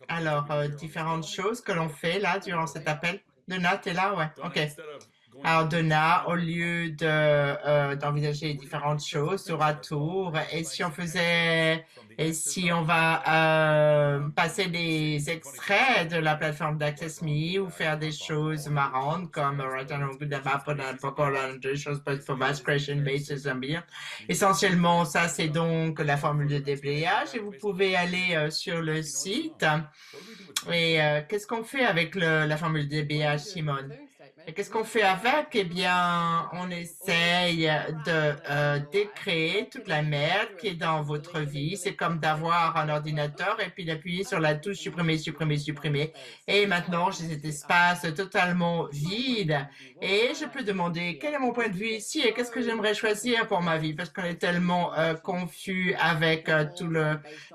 Alors, différentes choses que l'on fait là durant cet appel. Donna, t'es là? Ouais, ok. Alors, Donna, au lieu d'envisager différentes choses tour à tour, et si on va passer des extraits de la plateforme d'AccessMe ou faire des choses marrantes comme Write a Good Map on a Popcorn, des choses for Mass Creation Basis Ambient. Essentiellement, ça, c'est donc la formule de déblayage et vous pouvez aller sur le site. Et qu'est-ce qu'on fait avec la formule de déblayage, Simone? Et qu'est-ce qu'on fait avec? Eh bien, on essaye de décréer toute la merde qui est dans votre vie. C'est comme d'avoir un ordinateur et puis d'appuyer sur la touche supprimer, supprimer, supprimer. Et maintenant, j'ai cet espace totalement vide et je peux demander quel est mon point de vue ici et qu'est-ce que j'aimerais choisir pour ma vie parce qu'on est tellement confus avec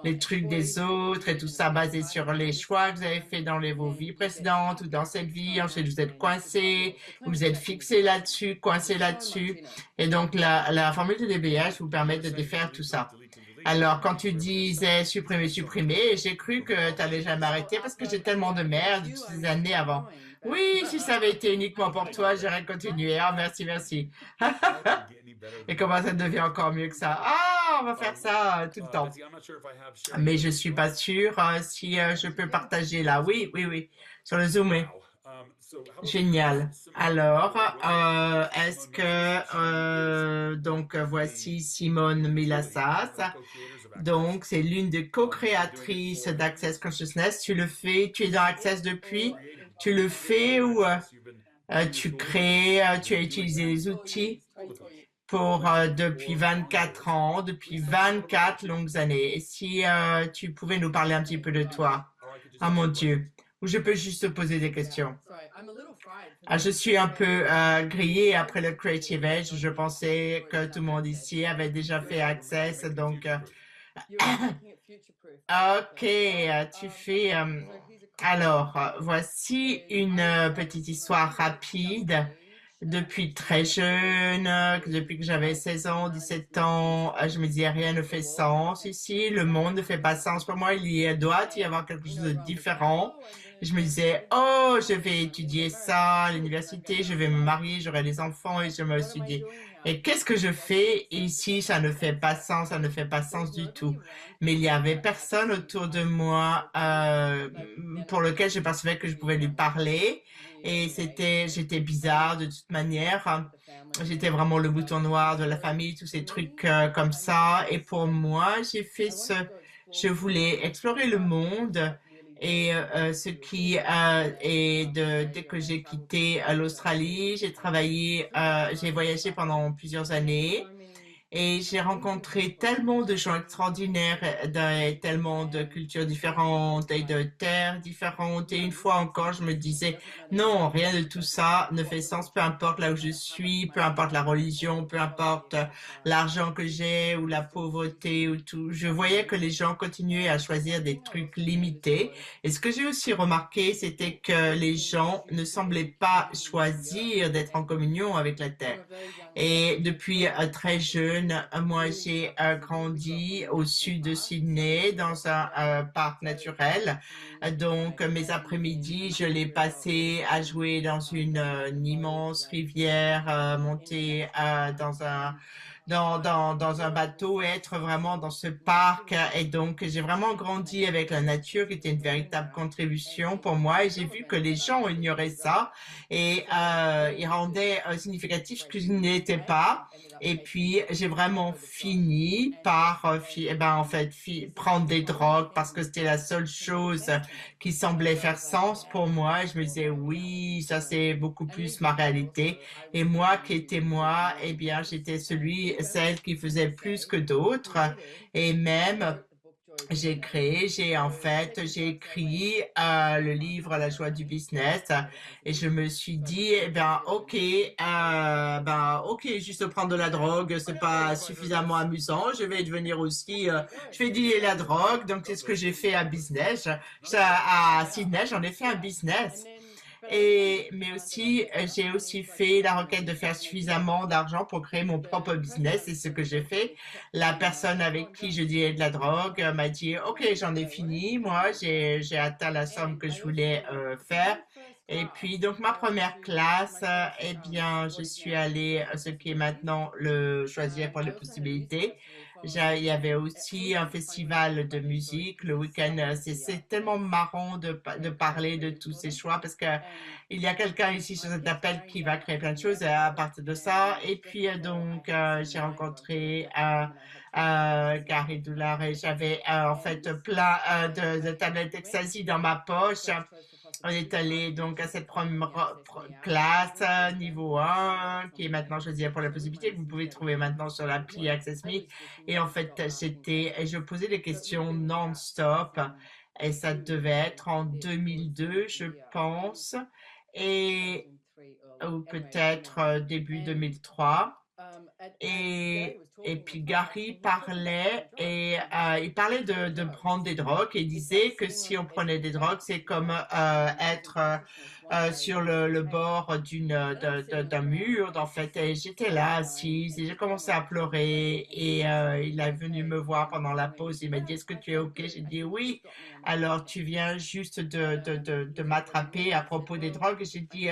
les trucs des autres et tout ça basé sur les choix que vous avez fait dans vos vies précédentes ou dans cette vie. Ensuite, vous êtes coincé, vous êtes fixé là-dessus, coincé là-dessus. Et donc, la formule de DBH vous permet de défaire tout ça. Alors, quand tu disais supprimer, supprimer, j'ai cru que tu allais jamais arrêter parce que j'ai tellement de merde toutes ces années avant. Oui, si ça avait été uniquement pour toi, j'aurais continué. Ah, merci, merci. Et comment ça devient encore mieux que ça? Ah, on va faire ça tout le temps. Mais je suis pas sûre si je peux partager là. Oui, oui, oui. Sur le Zoom, oui. Génial. Alors, est-ce que donc voici Simone Milassas. Donc, c'est l'une des co-créatrices d'Access Consciousness. Tu le fais, tu es dans Access depuis, tu le fais ou tu crées, tu as utilisé les outils pour depuis 24 ans, depuis 24 longues années. Et si tu pouvais nous parler un petit peu de toi, oh mon Dieu, ou je peux juste te poser des questions. Ah, je suis un peu grillée après le Creative Edge. Je pensais que tout le monde ici avait déjà fait Access, donc ok, tu fais. Alors, voici une petite histoire rapide. Depuis très jeune, depuis que j'avais 16 ans, 17 ans, je me disais rien ne fait sens ici, le monde ne fait pas sens pour moi, doit y avoir quelque chose de différent. Je me disais, oh, je vais étudier ça à l'université, je vais me marier, j'aurai des enfants et je me suis dit, et qu'est-ce que je fais ici? Ça ne fait pas sens, ça ne fait pas sens du tout. Mais il y avait personne autour de moi pour lequel je percevais que je pouvais lui parler. Et j'étais bizarre de toute manière. J'étais vraiment le bouton noir de la famille, tous ces trucs comme ça. Et pour moi, je voulais explorer le monde et dès que j'ai quitté l'Australie, j'ai voyagé pendant plusieurs années. Et j'ai rencontré tellement de gens extraordinaires, tellement de cultures différentes et de terres différentes. Et une fois encore, je me disais, non, rien de tout ça ne fait sens, peu importe là où je suis, peu importe la religion, peu importe l'argent que j'ai ou la pauvreté ou tout. Je voyais que les gens continuaient à choisir des trucs limités. Et ce que j'ai aussi remarqué, c'était que les gens ne semblaient pas choisir d'être en communion avec la terre. Et depuis très jeune, moi j'ai grandi au sud de Sydney dans un parc naturel. Donc mes après-midi, je les passais à jouer dans une immense rivière, monter dans un bateau et être vraiment dans ce parc. Et donc, j'ai vraiment grandi avec la nature qui était une véritable contribution pour moi. Et j'ai vu que les gens ignoraient ça et ils rendaient significatif ce qu'ils n'étaient pas. Et puis, j'ai vraiment fini par, en fait, prendre des drogues parce que c'était la seule chose qui semblait faire sens pour moi. Et je me disais, oui, ça c'est beaucoup plus ma réalité. Et moi qui étais moi, eh bien, j'étais celle qui faisait plus que d'autres. Et même, j'ai écrit le livre La joie du business et je me suis dit, eh ben, ok, juste prendre de la drogue, c'est pas suffisamment amusant. Je vais devenir aussi, je vais dealer la drogue. Donc, c'est ce que j'ai fait à business. À Sydney, j'en ai fait un business. Mais aussi, j'ai aussi fait la requête de faire suffisamment d'argent pour créer mon propre business. C'est ce que j'ai fait. La personne avec qui je dealais de la drogue m'a dit, OK, j'en ai fini. Moi, j'ai atteint la somme que je voulais faire. Et puis, donc, ma première classe, eh bien, je suis allée, ce qui est maintenant le choisir pour les possibilités. Il y avait aussi un festival de musique le week-end. C'est tellement marrant de parler de tous ces choix parce que il y a quelqu'un ici sur cet appel qui va créer plein de choses à partir de ça. Et puis, j'ai rencontré Gary Doulard et j'avais en fait plein de tablettes Ecstasy dans ma poche. On est allé donc à cette première classe niveau 1 qui est maintenant choisie pour la possibilité que vous pouvez trouver maintenant sur l'appli Access Me. Et en fait, je posais des questions non-stop et ça devait être en 2002, je pense, et ou peut-être début 2003. Et puis Gary parlait et il parlait de prendre des drogues et il disait que si on prenait des drogues, c'est comme être sur le bord d'un mur, en fait. Et j'étais là assise et j'ai commencé à pleurer et il est venu me voir pendant la pause. Il m'a dit, est-ce que tu es OK? J'ai dit oui. Alors tu viens juste de m'attraper à propos des drogues. Et j'ai dit,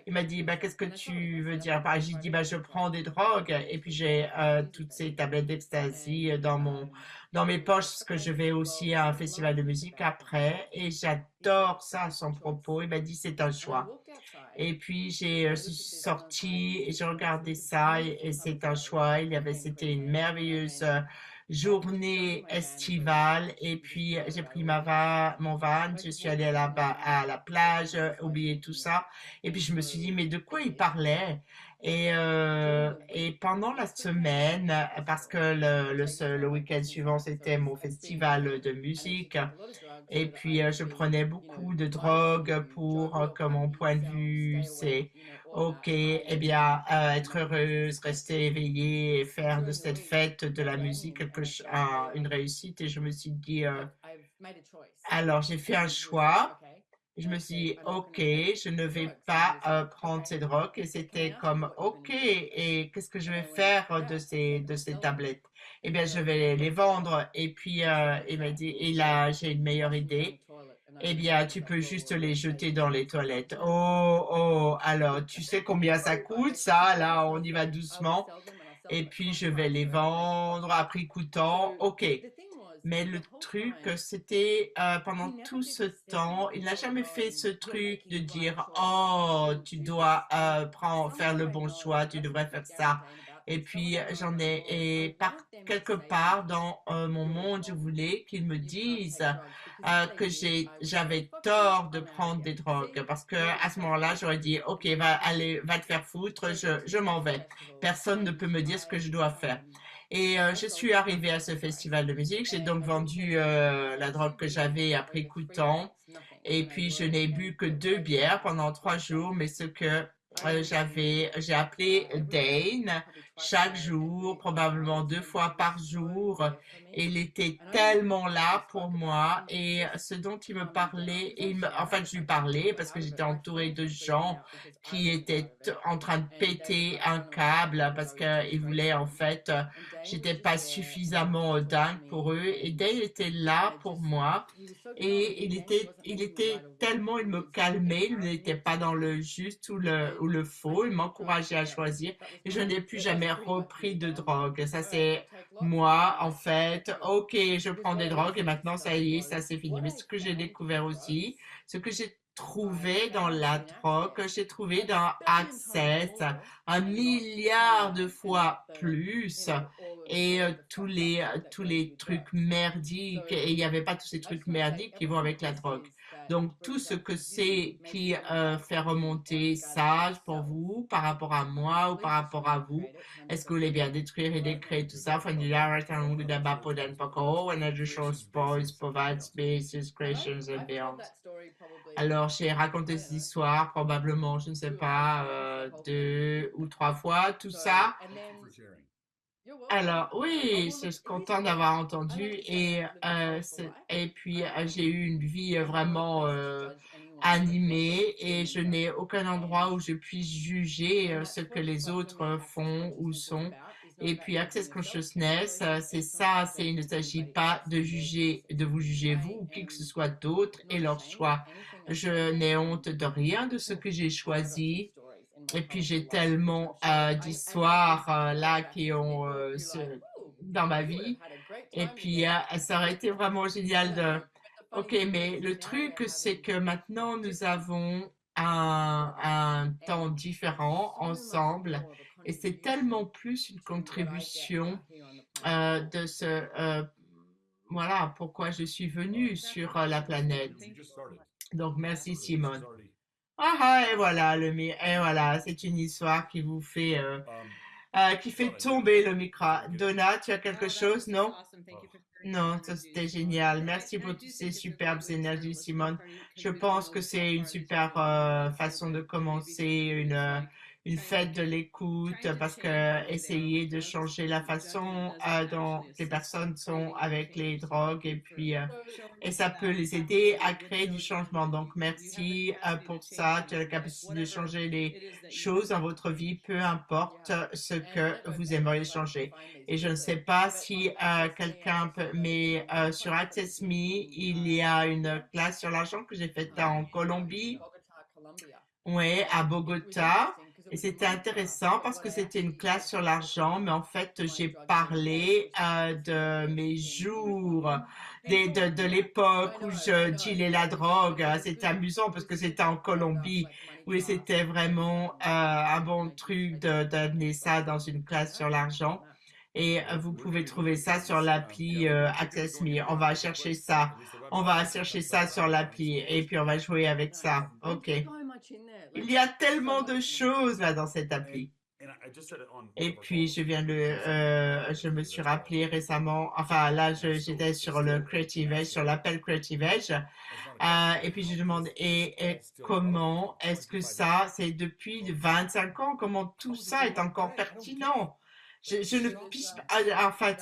il m'a dit, bah, qu'est-ce que tu veux dire? Bah, j'ai dit, bah, je prends des drogues et puis j'ai toutes ces tablettes d'ecstasy dans mes poches parce que je vais aussi à un festival de musique après et j'adore ça, son propos. Il m'a dit, c'est un choix. Et puis j'ai sorti et j'ai regardé ça et c'est un choix. C'était une merveilleuse journée estivale et puis j'ai pris mon van, je suis allée à la plage, oublié tout ça. Et puis je me suis dit, mais de quoi il parlait? Et pendant la semaine, parce que le week-end suivant, c'était mon festival de musique, et puis je prenais beaucoup de drogue pour que mon point de vue, c'est OK, eh bien, être heureuse, rester éveillée et faire de cette fête de la musique une réussite. Et je me suis dit, alors j'ai fait un choix. Je me suis dit, OK, je ne vais pas prendre ces drogues. Et c'était comme, OK, et qu'est-ce que je vais faire de ces tablettes? Eh bien, je vais les vendre. Et puis, il m'a dit, et là, j'ai une meilleure idée. Eh bien, tu peux juste les jeter dans les toilettes. Oh, oh, alors, tu sais combien ça coûte, ça? Là, on y va doucement. Et puis, je vais les vendre à prix coûtant. OK. Mais le truc, c'était pendant tout ce temps, il n'a jamais fait ce truc de dire, oh, tu dois faire le bon choix, tu devrais faire ça. Et puis quelque part dans mon monde, je voulais qu'ils me disent que j'avais tort de prendre des drogues parce que à ce moment-là, j'aurais dit, ok, va te faire foutre, je m'en vais. Personne ne peut me dire ce que je dois faire. Et je suis arrivée à ce festival de musique. J'ai donc vendu la drogue que j'avais à prix coûtant. Et puis, je n'ai bu que 2 bières pendant 3 jours. Mais ce que j'ai appelé Dane chaque jour, probablement 2 fois par jour. Et il était tellement là pour moi. Et ce dont il me parlait, en fait, je lui parlais parce que j'étais entourée de gens qui étaient en train de péter un câble parce qu'ils voulaient en fait j'étais pas suffisamment dingue pour eux et Dale était là pour moi et il était tellement, il me calmait, il n'était pas dans le juste ou le faux, il m'encourageait à choisir et je n'ai plus jamais repris de drogue. Ça c'est moi en fait, ok, je prends des drogues et maintenant ça y est, ça c'est fini. Mais ce que j'ai découvert aussi, ce que j'ai trouvé dans la drogue, j'ai trouvé dans Access 1 milliard de fois plus et tous les trucs merdiques et il n'y avait pas tous ces trucs merdiques qui vont avec la drogue. Donc tout ce que c'est qui fait remonter ça pour vous par rapport à moi ou par rapport à vous, est-ce que vous voulez bien détruire et décréer tout ça? Familiarity and good about and Paco and additional spoils provide spaces, creations and beyond. Alors, j'ai raconté cette histoire probablement, je ne sais pas, 2 ou 3 fois, tout ça. Alors, oui, je suis contente d'avoir entendu et puis j'ai eu une vie vraiment animée et je n'ai aucun endroit où je puisse juger ce que les autres font ou sont. Et puis Access Consciousness, c'est ça, il ne s'agit pas de juger, de vous juger vous ou qui que ce soit d'autre et leur choix. Je n'ai honte de rien de ce que j'ai choisi. Et puis j'ai tellement d'histoires là qui ont dans ma vie. Et puis ça aurait été vraiment génial de... Ok, mais le truc, c'est que maintenant nous avons un temps différent ensemble et c'est tellement plus une contribution de ce... voilà pourquoi je suis venue sur la planète. Donc merci Simone. Ah ah, et voilà, et voilà, c'est une histoire qui fait tomber le micro. Donna, tu as quelque chose, non? Non, ça c'était génial. Merci pour toutes ces superbes énergies, Simone. Je pense que c'est une super façon de commencer une fête de l'écoute parce que essayer de changer la façon dont les personnes sont avec les drogues et ça peut les aider à créer du changement. Donc merci pour ça. Tu as la capacité de changer les choses dans votre vie, peu importe ce que vous aimeriez changer. Et je ne sais pas si quelqu'un peut, mais sur Access Me, il y a une classe sur l'argent que j'ai faite en Colombie, oui, à Bogota. Et c'était intéressant parce que c'était une classe sur l'argent, mais en fait, j'ai parlé de mes jours, de l'époque où je dealais la drogue. C'était amusant parce que c'était en Colombie. Oui, c'était vraiment un bon truc d'amener ça dans une classe sur l'argent. Et vous pouvez trouver ça sur l'appli Access Me. On va chercher ça. On va chercher ça sur l'appli et puis on va jouer avec ça. OK. Il y a tellement de choses là dans cette appli. Et puis je me suis rappelé récemment, enfin là j'étais sur le Creative Edge, sur l'appel Creative Edge, et puis je demande et comment est-ce que ça, c'est depuis 25 ans, comment tout ça est encore pertinent? Je ne pige pas, enfin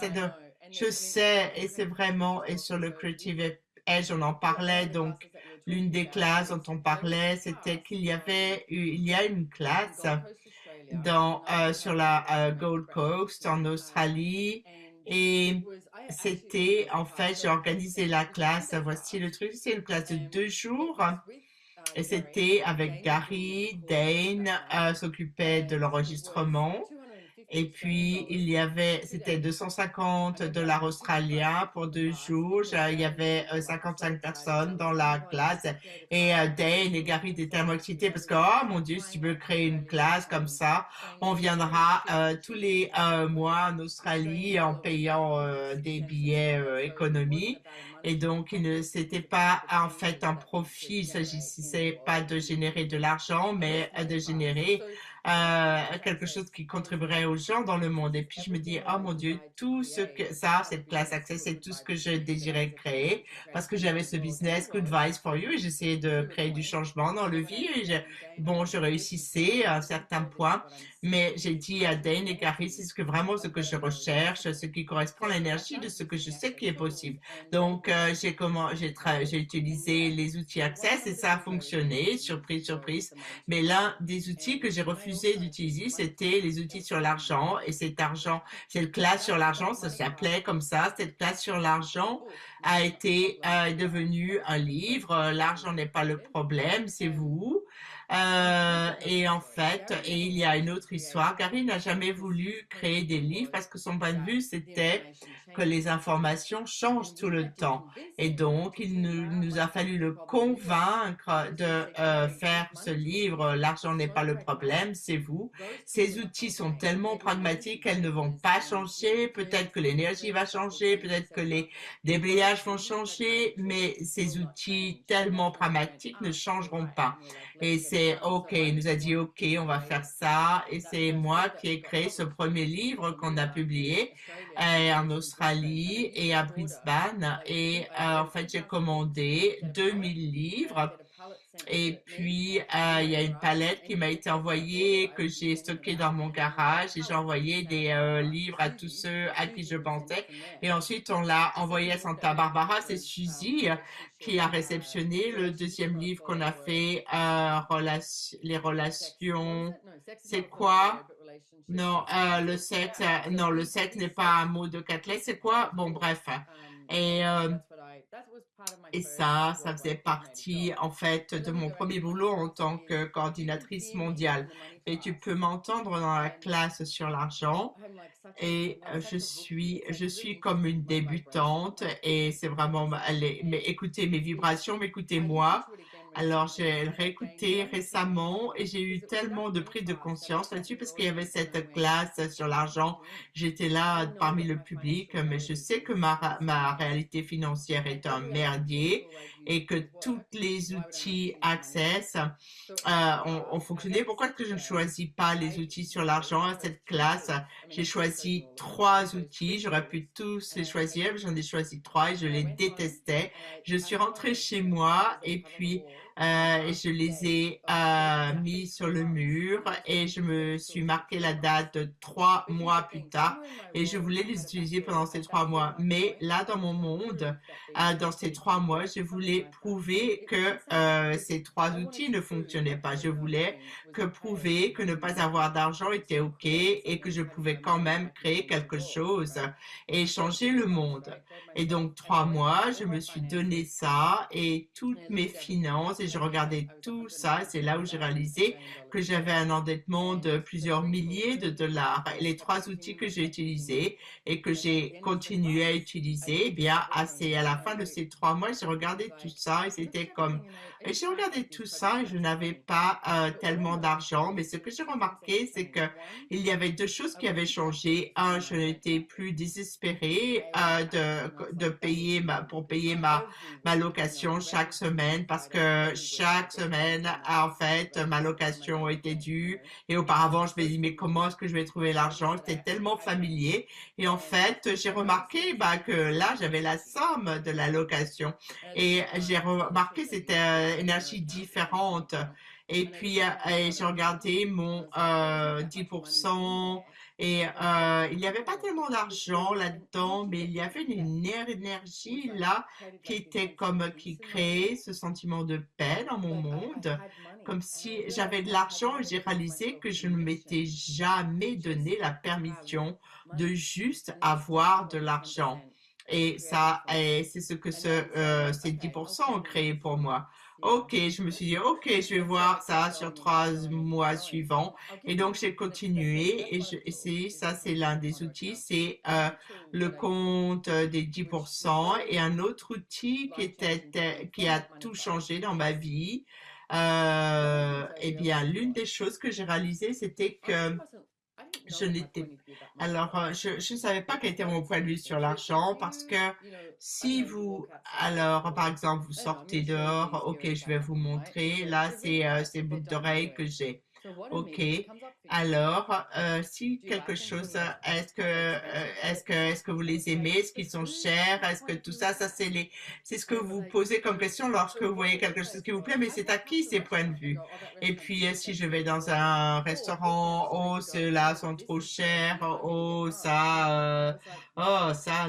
je sais et c'est vraiment et sur le Creative Edge on en parlait donc l'une des classes dont on parlait c'était il y a une classe sur la Gold Coast en Australie et c'était en fait j'ai organisé la classe, voici le truc, c'est une classe de 2 jours et c'était avec Gary, Dane s'occupait de l'enregistrement et puis, c'était 250 dollars australiens pour 2 jours. Il y avait 55 personnes dans la classe. Et Dane et Gary étaient tellement excités parce que, oh mon Dieu, si tu veux créer une classe comme ça, on viendra tous les mois en Australie en payant des billets économie. Et donc, c'était pas en fait un profit. Il s'agissait pas de générer de l'argent, mais de générer quelque chose qui contribuerait aux gens dans le monde. Et puis je me dis, oh mon Dieu, cette classe Access, c'est tout ce que je désirais créer parce que j'avais ce business Good Vibes for You et j'essayais de créer du changement dans le vie. Bon, je réussissais à un certain point, mais j'ai dit à Dane et Gary, c'est vraiment ce que je recherche, ce qui correspond à l'énergie de ce que je sais qui est possible. Donc, j'ai utilisé les outils Access et ça a fonctionné, surprise, surprise. Mais l'un des outils que j'ai refusé d'utiliser, c'était les outils sur l'argent. Et cette classe sur l'argent, ça s'appelait comme ça. Cette classe sur l'argent a été devenue un livre. L'argent n'est pas le problème, c'est vous. Et en fait, il y a une autre histoire. Gary n'a jamais voulu créer des livres parce que son point de vue, c'était que les informations changent tout le temps. Et donc, nous a fallu le convaincre de faire ce livre. L'argent n'est pas le problème, c'est vous. Ces outils sont tellement pragmatiques qu'elles ne vont pas changer. Peut-être que l'énergie va changer, peut-être que les déblayages vont changer, mais ces outils tellement pragmatiques ne changeront pas. Et c'est OK, il nous a dit OK, on va faire ça. Et c'est moi qui ai créé ce premier livre qu'on a publié en Australie et à Brisbane. Et en fait, j'ai commandé 2000 livres Et puis, il y a une palette qui m'a été envoyée, que j'ai stockée dans mon garage et j'ai envoyé des livres à tous ceux à qui je pensais. Et ensuite, on l'a envoyé à Santa Barbara. C'est Suzy qui a réceptionné le deuxième livre qu'on a fait, les relations. C'est quoi? Non, le sexe, non, le sexe n'est pas un mot de quatre lettres. C'est quoi? Bon, bref. Et ça faisait partie en fait de mon premier boulot en tant que coordinatrice mondiale. Et tu peux m'entendre dans la classe sur l'argent et je suis comme une débutante et c'est vraiment, mais écoutez mes vibrations, mais écoutez-moi. Alors, j'ai réécouté récemment et j'ai eu tellement de prise de conscience là-dessus parce qu'il y avait cette classe sur l'argent. J'étais là parmi le public, mais je sais que ma réalité financière est un merdier et que tous les outils Access ont fonctionné. Pourquoi est-ce que je ne choisis pas les outils sur l'argent à cette classe? J'ai choisi trois outils. J'aurais pu tous les choisir, mais j'en ai choisi trois et je les détestais. Je suis rentrée chez moi et puis je les ai mis sur le mur et je me suis marqué la date de 3 mois plus tard et je voulais les utiliser pendant ces 3 mois. Mais là, dans mon monde, dans ces 3 mois, je voulais prouver que ces trois outils ne fonctionnaient pas. Je voulais prouver que ne pas avoir d'argent était OK et que je pouvais quand même créer quelque chose et changer le monde. Et donc, 3 mois, je me suis donné ça et toutes mes finances et je regardais tout ça. C'est là où j'ai réalisé que j'avais un endettement de plusieurs milliers de dollars. Et les trois outils que j'ai utilisés et que j'ai continué à utiliser, eh bien, à la fin de ces 3 mois, j'ai regardé tout ça et c'était comme, et j'ai regardé tout ça et je n'avais pas tellement d'argent, mais ce que j'ai remarqué, c'est que il y avait deux choses qui avaient changé. Un, je n'étais plus désespérée de payer pour payer ma location chaque semaine parce que chaque semaine, en fait, ma location était due et auparavant, je me dis, mais comment est-ce que je vais trouver l'argent? C'était tellement familier. Et en fait, j'ai remarqué que là, j'avais la somme de la location. Et j'ai remarqué que c'était une énergie différente. Et puis, j'ai regardé mon 10% et il n'y avait pas tellement d'argent là-dedans, mais il y avait une énergie là qui était comme qui créait ce sentiment de paix dans mon monde, comme si j'avais de l'argent et j'ai réalisé que je ne m'étais jamais donné la permission de juste avoir de l'argent. Et ça, c'est ce que ces 10% ont créé pour moi. Ok, je me suis dit, ok, je vais voir ça sur 3 mois suivants. Et donc, j'ai continué et ça, c'est l'un des outils, c'est le compte des 10% et un autre outil qui a tout changé dans ma vie. Eh bien, l'une des choses que j'ai réalisées, c'était que je n'étais alors je ne savais pas quel était mon point de vue sur l'argent parce que si vous alors par exemple vous sortez dehors, ok je vais vous montrer là c'est ces boucles d'oreilles que j'ai. Ok, alors si quelque chose, est-ce que vous les aimez, est-ce qu'ils sont chers, est-ce que tout ça, c'est ce que vous posez comme question lorsque vous voyez quelque chose qui vous plaît, mais c'est à qui ces points de vue? Et puis si je vais dans un restaurant, oh ceux-là sont trop chers, oh ça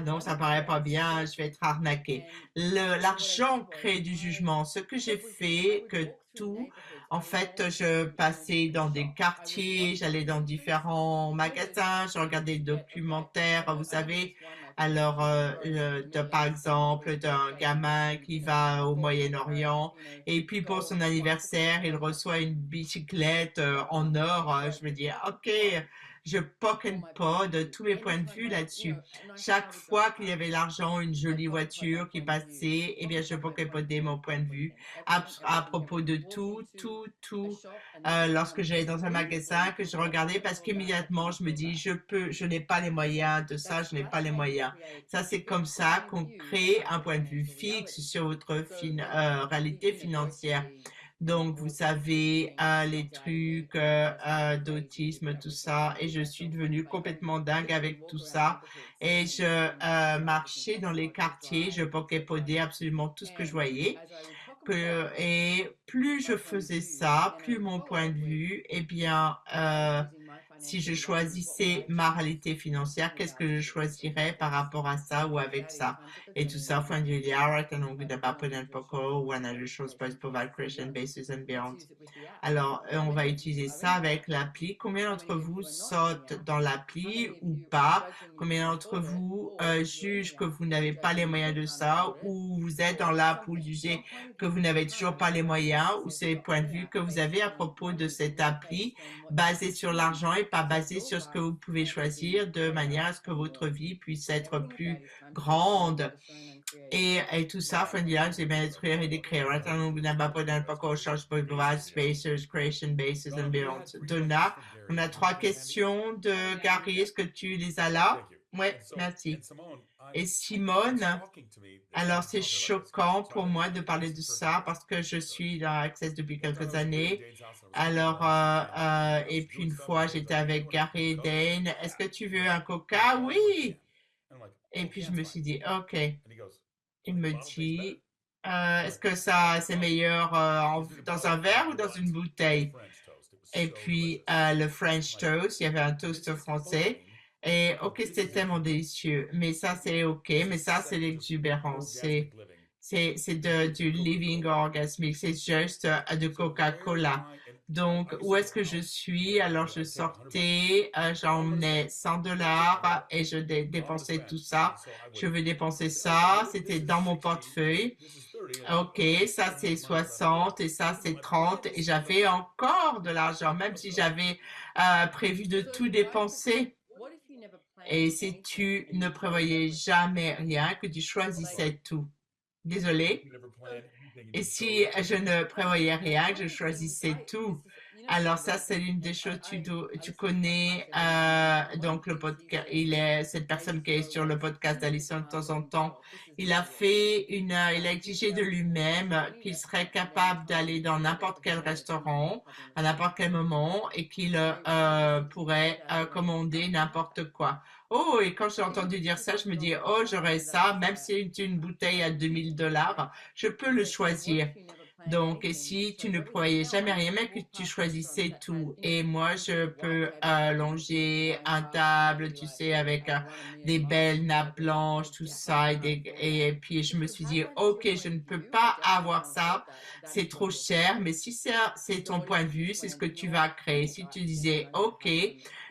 non ça paraît pas bien, je vais être arnaqué. L'argent crée du jugement. Ce que j'ai fait, que tout en fait, je passais dans des quartiers, j'allais dans différents magasins, je regardais des documentaires, vous savez. Alors, par exemple, d'un gamin qui va au Moyen-Orient et puis pour son anniversaire, il reçoit une bicyclette en or. Je me dis, ok, je pocket pas de tous mes points de vue là-dessus. Chaque fois qu'il y avait l'argent, une jolie voiture qui passait, eh bien, je pocket mon point de vue à propos de tout, lorsque j'allais dans un magasin, que je regardais parce qu'immédiatement, je me dis, je n'ai pas les moyens de ça, je n'ai pas les moyens. Ça, c'est comme ça qu'on crée un point de vue fixe sur votre réalité financière. Donc, vous savez, les trucs d'autisme, tout ça, et je suis devenue complètement dingue avec tout ça. Et je marchais dans les quartiers, je poképodais absolument tout ce que je voyais. et plus je faisais ça, plus mon point de vue, eh bien, si je choisissais ma réalité financière, qu'est-ce que je choisirais par rapport à ça ou avec ça? Et tout ça, von Julia, and on would about put in Poco, one other shows post provide creation basis and beyond. Alors, on va utiliser ça avec l'appli. Combien d'entre vous sautent dans l'appli ou pas? Combien d'entre vous jugent que vous n'avez pas les moyens de ça ou vous êtes dans l'app pour juger que vous n'avez toujours pas les moyens ou c'est les points de vue que vous avez à propos de cette appli basé sur l'argent et pas basé sur ce que vous pouvez choisir de manière à ce que votre vie puisse être plus grande et tout ça, von dir, j'ai bien détruire et décrire. Maintenant, vous n'avez pas d'un paco, charge pour provide spaces, creation bases and beyond. Donna, on a 3 questions de Gary. Est-ce que tu les as là? Oui, merci. Et Simone, alors c'est choquant pour moi de parler de ça parce que je suis dans Access depuis quelques années. Alors, et puis une fois, j'étais avec Gary et Dane. Est-ce que tu veux un coca? Oui. Et puis je me suis dit, OK. Il me dit, est-ce que ça c'est meilleur dans un verre ou dans une bouteille? Et puis le French toast, il y avait un toast français. Et ok, c'était tellement délicieux. Mais ça c'est ok, mais ça c'est l'exubérance. Du living orgasmique. C'est juste de Coca-Cola. Donc, où est-ce que je suis? Alors, je sortais, j'emmenais 100 dollars et je dépensais tout ça. Je veux dépenser ça. C'était dans mon portefeuille. Ok, ça c'est 60 et ça c'est 30 et j'avais encore de l'argent, même si j'avais prévu de tout dépenser. Et si tu ne prévoyais jamais rien, que tu choisissais tout. Désolé. Et si je ne prévoyais rien, que je choisissais tout, alors ça c'est l'une des choses tu connais donc le podcast. Cette personne qui est sur le podcast d'Alison de temps en temps. Il a exigé de lui-même qu'il serait capable d'aller dans n'importe quel restaurant à n'importe quel moment et qu'il pourrait commander n'importe quoi. Oh, et quand j'ai entendu dire ça, je me dis, oh, j'aurais ça, même si c'est une bouteille à 2000 dollars, je peux le choisir. Donc, et si tu ne prévoyais jamais rien, mais que tu choisissais tout. Et moi, je peux longer un table, tu sais, avec des belles nappes blanches, tout ça. Et puis, je me suis dit, OK, je ne peux pas avoir ça. C'est trop cher. Mais si c'est ton point de vue, c'est ce que tu vas créer. Si tu disais, OK,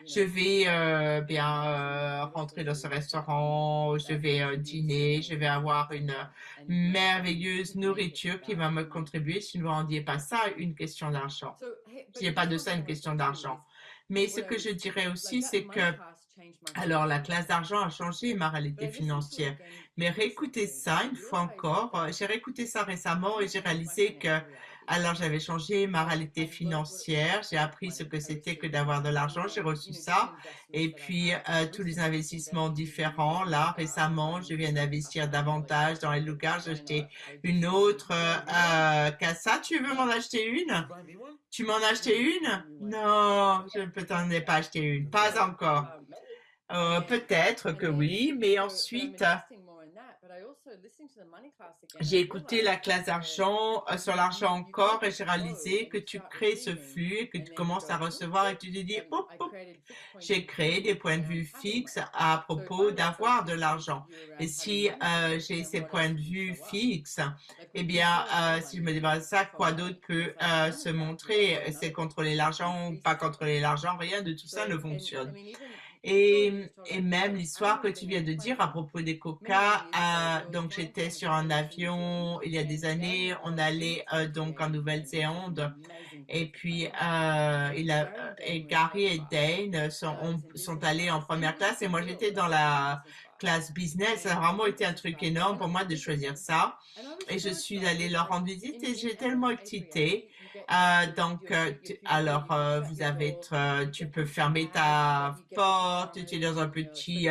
je vais bien rentrer dans ce restaurant, je vais dîner, je vais avoir une merveilleuse nourriture qui va me contribuer. Si vous ne rendiez pas ça une question d'argent. Ce n'est pas de ça une question d'argent. Mais ce que je dirais aussi, c'est que alors la classe d'argent a changé ma réalité financière. Mais réécoutez ça une fois encore. J'ai réécouté ça récemment et j'ai réalisé que alors j'avais changé ma réalité financière. J'ai appris ce que c'était que d'avoir de l'argent. J'ai reçu ça. Et puis tous les investissements différents. Là récemment, je viens d'investir davantage dans les lugares. J'ai acheté une autre casa. Tu veux m'en acheter une? Tu m'en as acheté une? Non, je ne peux t'en ai pas acheté une. Pas encore. Peut-être que oui, mais ensuite, j'ai écouté la classe d'argent sur l'argent encore et j'ai réalisé que tu crées ce flux et que tu commences à recevoir et tu te dis, oh, oh, j'ai créé des points de vue fixes à propos d'avoir de l'argent. Et si j'ai ces points de vue fixes, eh bien, si je me débarrasse de ça, quoi d'autre peut se montrer? C'est contrôler l'argent ou pas contrôler l'argent, rien de tout ça ne fonctionne. Et même l'histoire que tu viens de dire à propos des coca, donc j'étais sur un avion il y a des années, on allait donc en Nouvelle-Zélande et puis et Gary et Dane sont allés en première classe et moi j'étais dans la classe business. Ça a vraiment été un truc énorme pour moi de choisir ça et je suis allée leur rendre visite et j'ai tellement excitée. Tu peux fermer ta porte, tu es dans un petit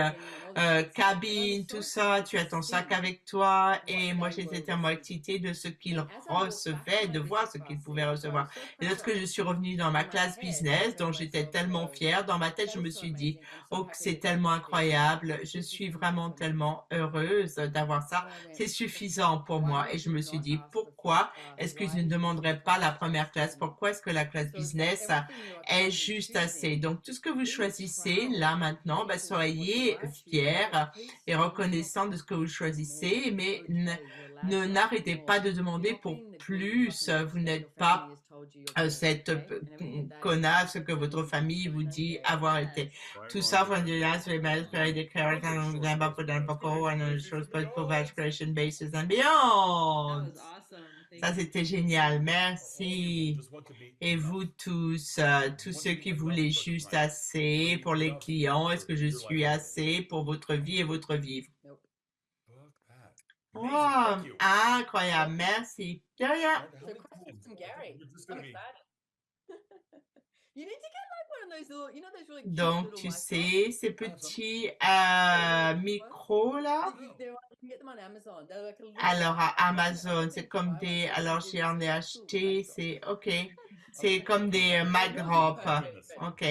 cabine, tout ça, tu as ton sac avec toi. Et moi, j'étais tellement excitée de ce qu'ils recevaient, de voir ce qu'ils pouvaient recevoir. Et lorsque je suis revenue dans ma classe business, dont j'étais tellement fière, dans ma tête, je me suis dit, oh, c'est tellement incroyable, je suis vraiment tellement heureuse d'avoir ça. C'est suffisant pour moi. Et je me suis dit, pourquoi pourquoi est-ce qu'ils ne demanderaient pas la première classe? Pourquoi est-ce que la classe business est juste assez? Donc, tout ce que vous choisissez là maintenant, ben, soyez fiers et reconnaissants de ce que vous choisissez, mais n'arrêtez pas de demander pour plus. Vous n'êtes pas cette connasse que votre famille vous dit avoir été. Tout ça, vous dites, les mails, des choses pour Creation Bases and Beyond. Ça, c'était génial. Merci. Et vous tous, tous ceux qui voulaient juste assez pour les clients, est-ce que je suis assez pour votre vie et votre vivre? Oh, incroyable. Merci. De rien. Donc, tu sais, ces petits micros là. Alors, à Amazon, c'est comme des. Alors, j'en ai acheté, c'est. Ok. C'est comme des mic drops. Ok.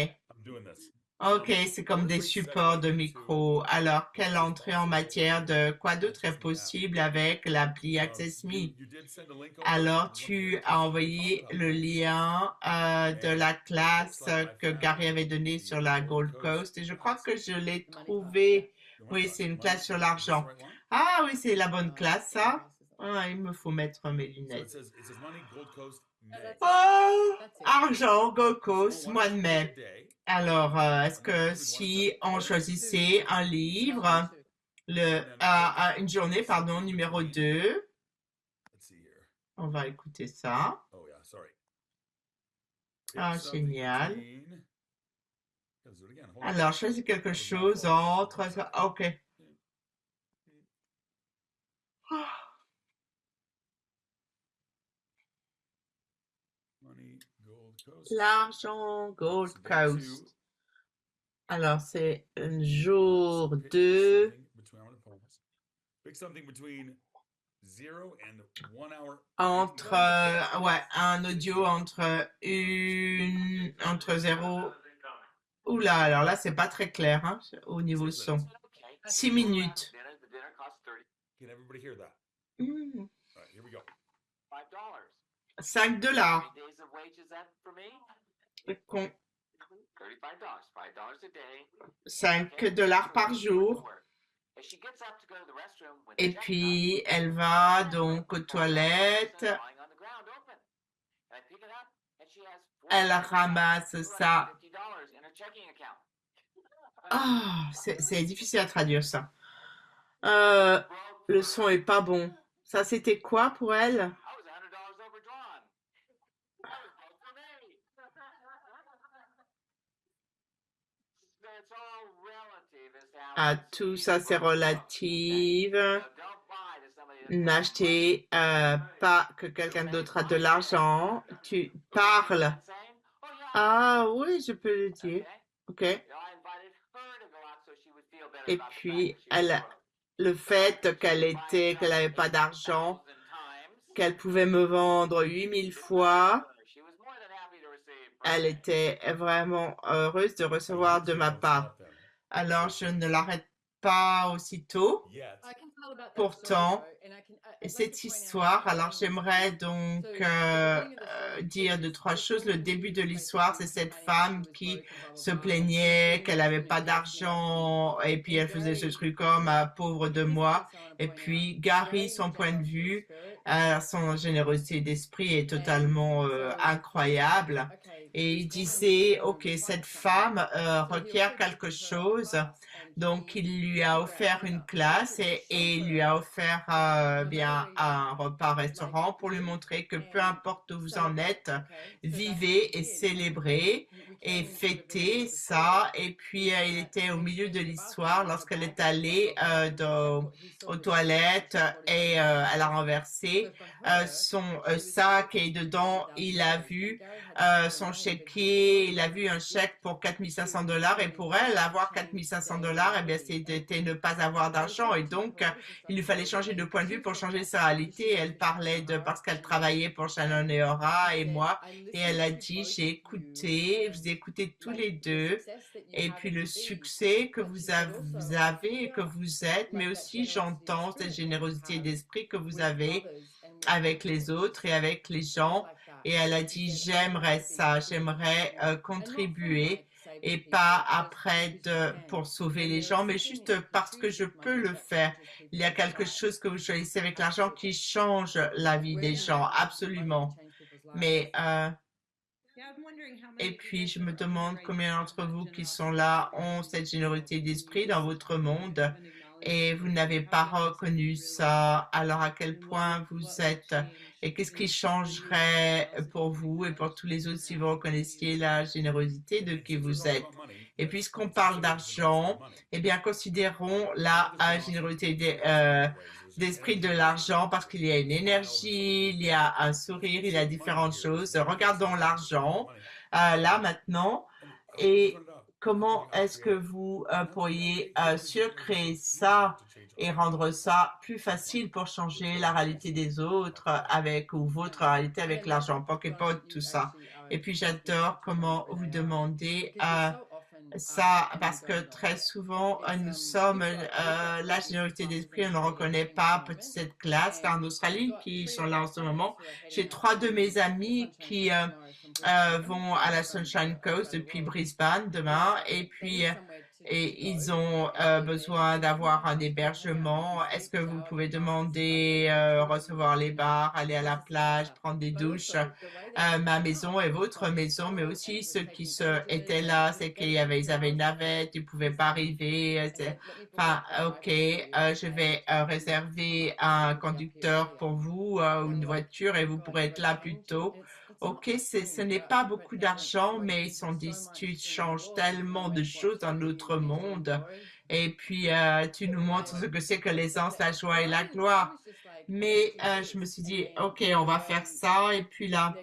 Ok, c'est comme des supports de micro. Alors, quelle entrée en matière de quoi d'autre est possible avec l'appli AccessMe? Alors, tu as envoyé le lien de la classe que Gary avait donnée sur la Gold Coast et je crois que je l'ai trouvé. Oui, c'est une classe sur l'argent. Ah oui, c'est la bonne classe, ça. Ah, il me faut mettre mes lunettes. Oh, argent, Gold Coast, mois de mai. Alors, est-ce que si on choisissait un livre, une journée, pardon, numéro 2, on va écouter ça. Ah, génial. Alors, choisis quelque chose entre... Ok. L'argent Gold Coast. Alors, c'est un jour 2. Entre, ouais, un audio entre 0. Oula, alors là, c'est pas très clair, hein, au niveau son. 6 minutes. Hmm. 5 dollars. 5 dollars par jour. Et puis, elle va donc aux toilettes. Elle ramasse ça. Ah, c'est difficile à traduire ça. Le son est pas bon. Ça, c'était quoi pour elle? Ah, tout ça, c'est relatif. N'achetez pas que quelqu'un d'autre a de l'argent. Tu parles. Ah oui, je peux le dire. Ok. Et puis, le fait qu'elle n'avait pas d'argent, qu'elle pouvait me vendre 8000 fois, elle était vraiment heureuse de recevoir de ma part. Alors, je ne l'arrête pas aussitôt. Pourtant, cette histoire, alors j'aimerais donc dire deux, trois choses. Le début de l'histoire, c'est cette femme qui se plaignait qu'elle n'avait pas d'argent et puis elle faisait ce truc comme pauvre de moi. Et puis Gary, son point de vue, son générosité d'esprit est totalement incroyable. Et il disait, OK, cette femme requiert quelque chose. Donc, il lui a offert une classe et il lui a offert bien un repas-restaurant pour lui montrer que peu importe où vous en êtes, vivez et célébrez et fêtez ça. Et puis, il était au milieu de l'histoire lorsqu'elle est allée aux toilettes et elle a renversé son sac et dedans, il a vu son chéquier, il a vu un chèque pour 4500 dollars et pour elle, avoir 4500 dollars, eh bien, c'était ne pas avoir d'argent et donc, il lui fallait changer de point de vue pour changer sa réalité. Elle parlait parce qu'elle travaillait pour Shannon et Aura et moi et elle a dit, vous ai écouté tous les deux et puis le succès que vous avez et que vous êtes, mais aussi j'entends cette générosité d'esprit que vous avez avec les autres et avec les gens. Et elle a dit, j'aimerais ça, j'aimerais contribuer et pas après pour sauver les gens, mais juste parce que je peux le faire. Il y a quelque chose que vous choisissez avec l'argent qui change la vie des gens, absolument. Mais et puis, je me demande combien d'entre vous qui sont là ont cette générosité d'esprit dans votre monde et vous n'avez pas reconnu ça. Alors, à quel point vous êtes et qu'est-ce qui changerait pour vous et pour tous les autres si vous reconnaissiez la générosité de qui vous êtes? Et puisqu'on parle d'argent, eh bien, considérons la générosité d'esprit de l'argent parce qu'il y a une énergie, il y a un sourire, il y a différentes choses. Regardons l'argent là maintenant et comment est-ce que vous pourriez surcréer ça et rendre ça plus facile pour changer la réalité des autres avec ou votre réalité avec l'argent, Poképod, tout ça. Et puis j'adore comment vous demandez ça parce que très souvent nous sommes la générosité d'esprit, on ne reconnaît pas cette classe là en Australie qui sont là en ce moment. J'ai trois de mes amis qui vont à la Sunshine Coast depuis Brisbane demain et ils ont besoin d'avoir un hébergement. Est-ce que vous pouvez demander recevoir les bars, aller à la plage, prendre des douches? Ma maison et votre maison, mais aussi ceux qui étaient là, c'est ils avaient une navette, ils pouvaient pas arriver. Enfin, ok, je vais réserver un conducteur pour vous ou une voiture et vous pourrez être là plus tôt. Ok, ce n'est pas beaucoup d'argent, mais tu changes tellement de choses dans notre monde. Et puis, tu nous montres ce que c'est que l'aisance, la joie et la gloire. Mais je me suis dit, ok, on va faire ça. Et puis là,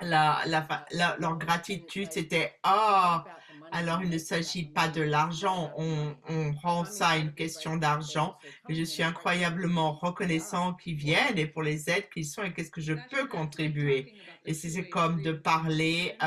leur gratitude, c'était, ah, alors il ne s'agit pas de l'argent, on rend ça une question d'argent. Mais je suis incroyablement reconnaissant qu'ils viennent et pour les aides qu'ils sont et qu'est-ce que je peux contribuer. Et c'est comme de parler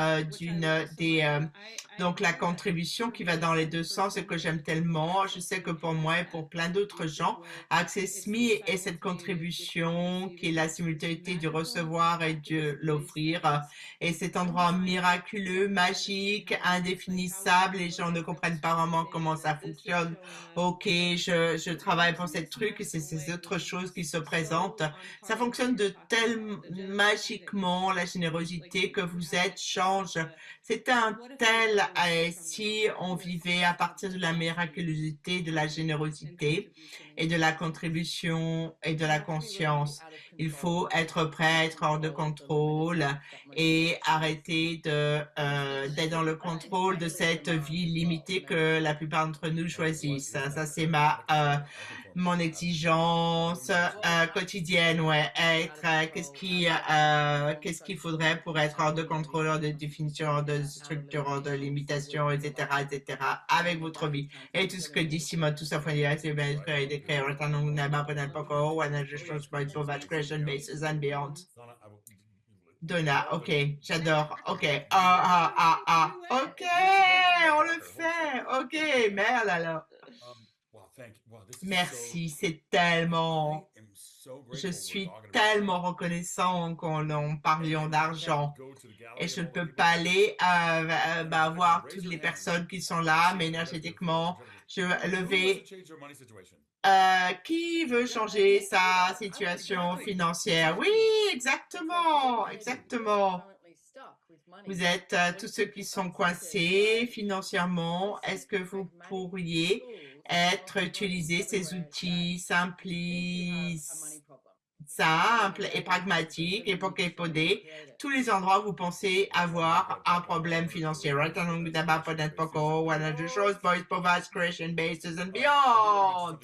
donc la contribution qui va dans les deux sens et que j'aime tellement. Je sais que pour moi et pour plein d'autres gens, Access Me est cette contribution qui est la simultanéité du recevoir et de l'offrir. Et cet endroit miraculeux, magique, indéfinissable, les gens ne comprennent pas vraiment comment ça fonctionne. Ok, je travaille pour cette truc et c'est ces autres choses qui se présentent. Ça fonctionne de magiquement, la générosité que vous êtes change. C'est un tel, si on vivait à partir de la miraculosité, de la générosité et de la contribution et de la conscience. Il faut être prêt, être hors de contrôle et arrêter d'être dans le contrôle de cette vie limitée que la plupart d'entre nous choisissent. Ça c'est mon exigence quotidienne, ouais, être, qu'est-ce qu'il faudrait pour être hors de contrôle, hors de définition, hors de structure, hors de limitation, etc., avec votre vie. Et tout ce que dit Simon, tout ça, faut dire, c'est bien d'écrire, on n'a pas encore, on a juste chose pour creation bases and beyond. Donna, ok, j'adore, ok, ok, on le fait, ok, merde alors. Merci, je suis tellement reconnaissant qu'on parlions d'argent et je ne peux pas aller voir toutes les personnes qui sont là, mais énergétiquement, je vais lever. Qui veut changer sa situation financière? Oui, exactement, exactement. Vous êtes tous ceux qui sont coincés financièrement. Est-ce que vous pourriez utiliser ces outils simples et pragmatiques et pour qu'époder tous les endroits où vous pensez avoir un problème financier? Right? Creation bases and beyond.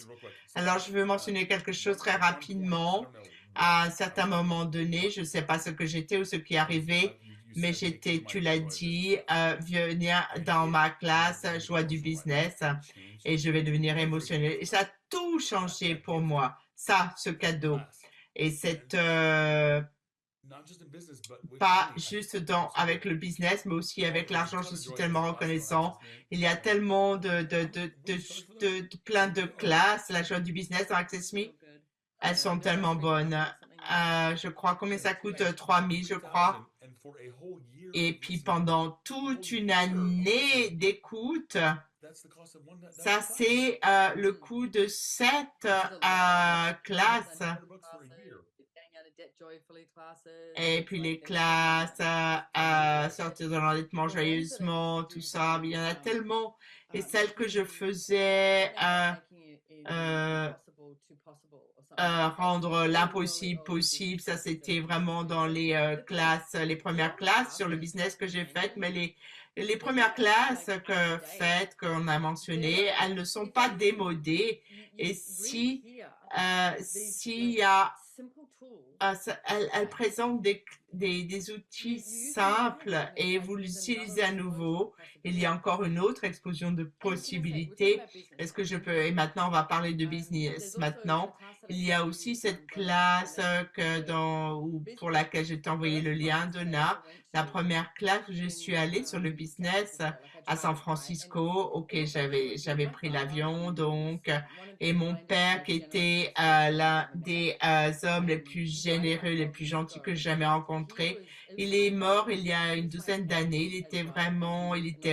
Alors, je veux mentionner quelque chose très rapidement. À un certain moment donné, je ne sais pas ce que j'étais ou ce qui arrivait, mais tu l'as dit, venir dans ma classe, joie du business, et je vais devenir émotionnel. Et ça a tout changé pour moi, ça, ce cadeau. Et c'est pas juste avec le business, mais aussi avec l'argent. Je suis tellement reconnaissant. Il y a tellement plein de classes. La joie du business dans Access Me, elles sont tellement bonnes. je crois, combien ça coûte? 3000, je crois. Et puis pendant toute une année d'écoute, ça c'est le coût de 7 classes. Et puis les classes, sortir de l'endettement joyeusement, tout ça. Mais il y en a tellement. Et celles que je faisais, euh, rendre l'impossible possible, ça c'était vraiment dans les classes, les premières classes sur le business que j'ai faites. Mais les premières classes qu'on a mentionnées, elles ne sont pas démodées. Et s'il y a elle présente des outils simples et vous l'utilisez à nouveau. Il y a encore une autre explosion de possibilités. Est-ce que je peux, et maintenant on va parler de business maintenant. Il y a aussi cette classe pour laquelle je t'ai envoyé le lien, Donna. La première classe où je suis allée sur le business à San Francisco. Ok, j'avais pris l'avion donc, et mon père qui était l'un des hommes les plus généreux, les plus gentils que j'ai jamais rencontrés. Il est mort il y a une douzaine d'années. Il était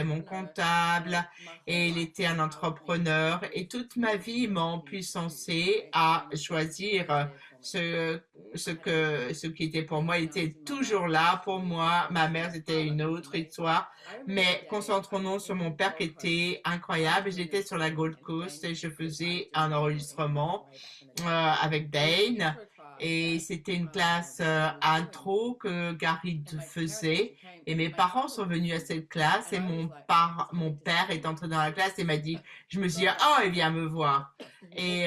mon comptable et il était un entrepreneur. Et toute ma vie, il m'a empuissancé à choisir ce, ce qui était pour moi. Il était toujours là pour moi. Ma mère, c'était une autre histoire. Mais concentrons-nous sur mon père qui était incroyable. J'étais sur la Gold Coast et je faisais un enregistrement avec Dane. Et c'était une classe intro que Gary faisait. Et mes parents sont venus à cette classe et mon père est entré dans la classe et m'a dit, je me suis dit, oh, il vient me voir. Et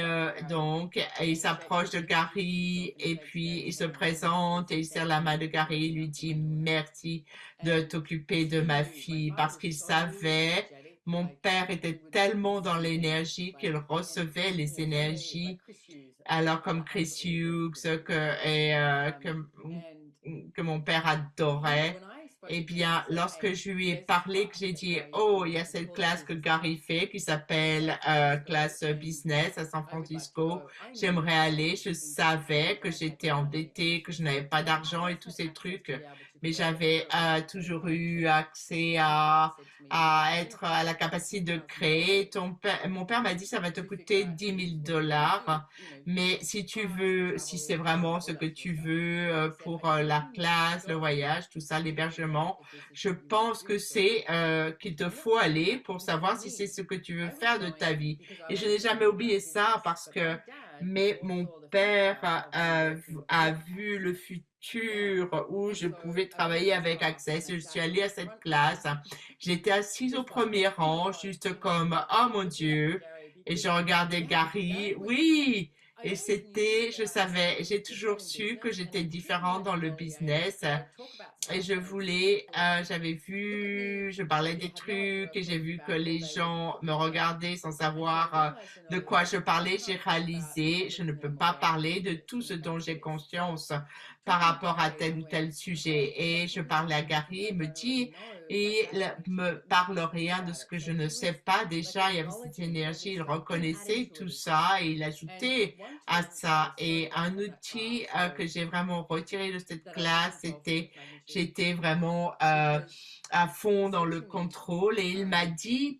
donc, il s'approche de Gary et puis il se présente et il serre la main de Gary. Il lui dit merci de t'occuper de ma fille parce qu'il savait, mon père était tellement dans l'énergie qu'il recevait les énergies alors comme Chris Hughes que mon père adorait. Eh bien, lorsque je lui ai parlé, que j'ai dit, oh, il y a cette classe que Gary fait qui s'appelle classe business à San Francisco, j'aimerais aller. Je savais que j'étais endettée, que je n'avais pas d'argent et tous ces trucs, mais j'avais toujours eu accès à la capacité de créer. Mon père m'a dit, ça va te coûter 10 000 $. Mais si tu veux, si c'est vraiment ce que tu veux pour la classe, le voyage, tout ça, l'hébergement, je pense que c'est qu'il te faut aller pour savoir si c'est ce que tu veux faire de ta vie. Et je n'ai jamais oublié ça parce que mon père a vu le futur où je pouvais travailler avec Access. Je suis allée à cette classe. J'étais assise au premier rang, juste comme, oh mon Dieu. Et je regardais Gary. Oui, et je savais, j'ai toujours su que j'étais différente dans le business et je parlais des trucs et j'ai vu que les gens me regardaient sans savoir de quoi je parlais. J'ai réalisé, je ne peux pas parler de tout ce dont j'ai conscience par rapport à tel ou tel sujet. Et je parlais à Gary, il me dit, et il me parle rien de ce que je ne sais pas déjà. Il y avait cette énergie, il reconnaissait tout ça et il ajoutait à ça. Et un outil que j'ai vraiment retiré de cette classe, j'étais vraiment à fond dans le contrôle et il m'a dit,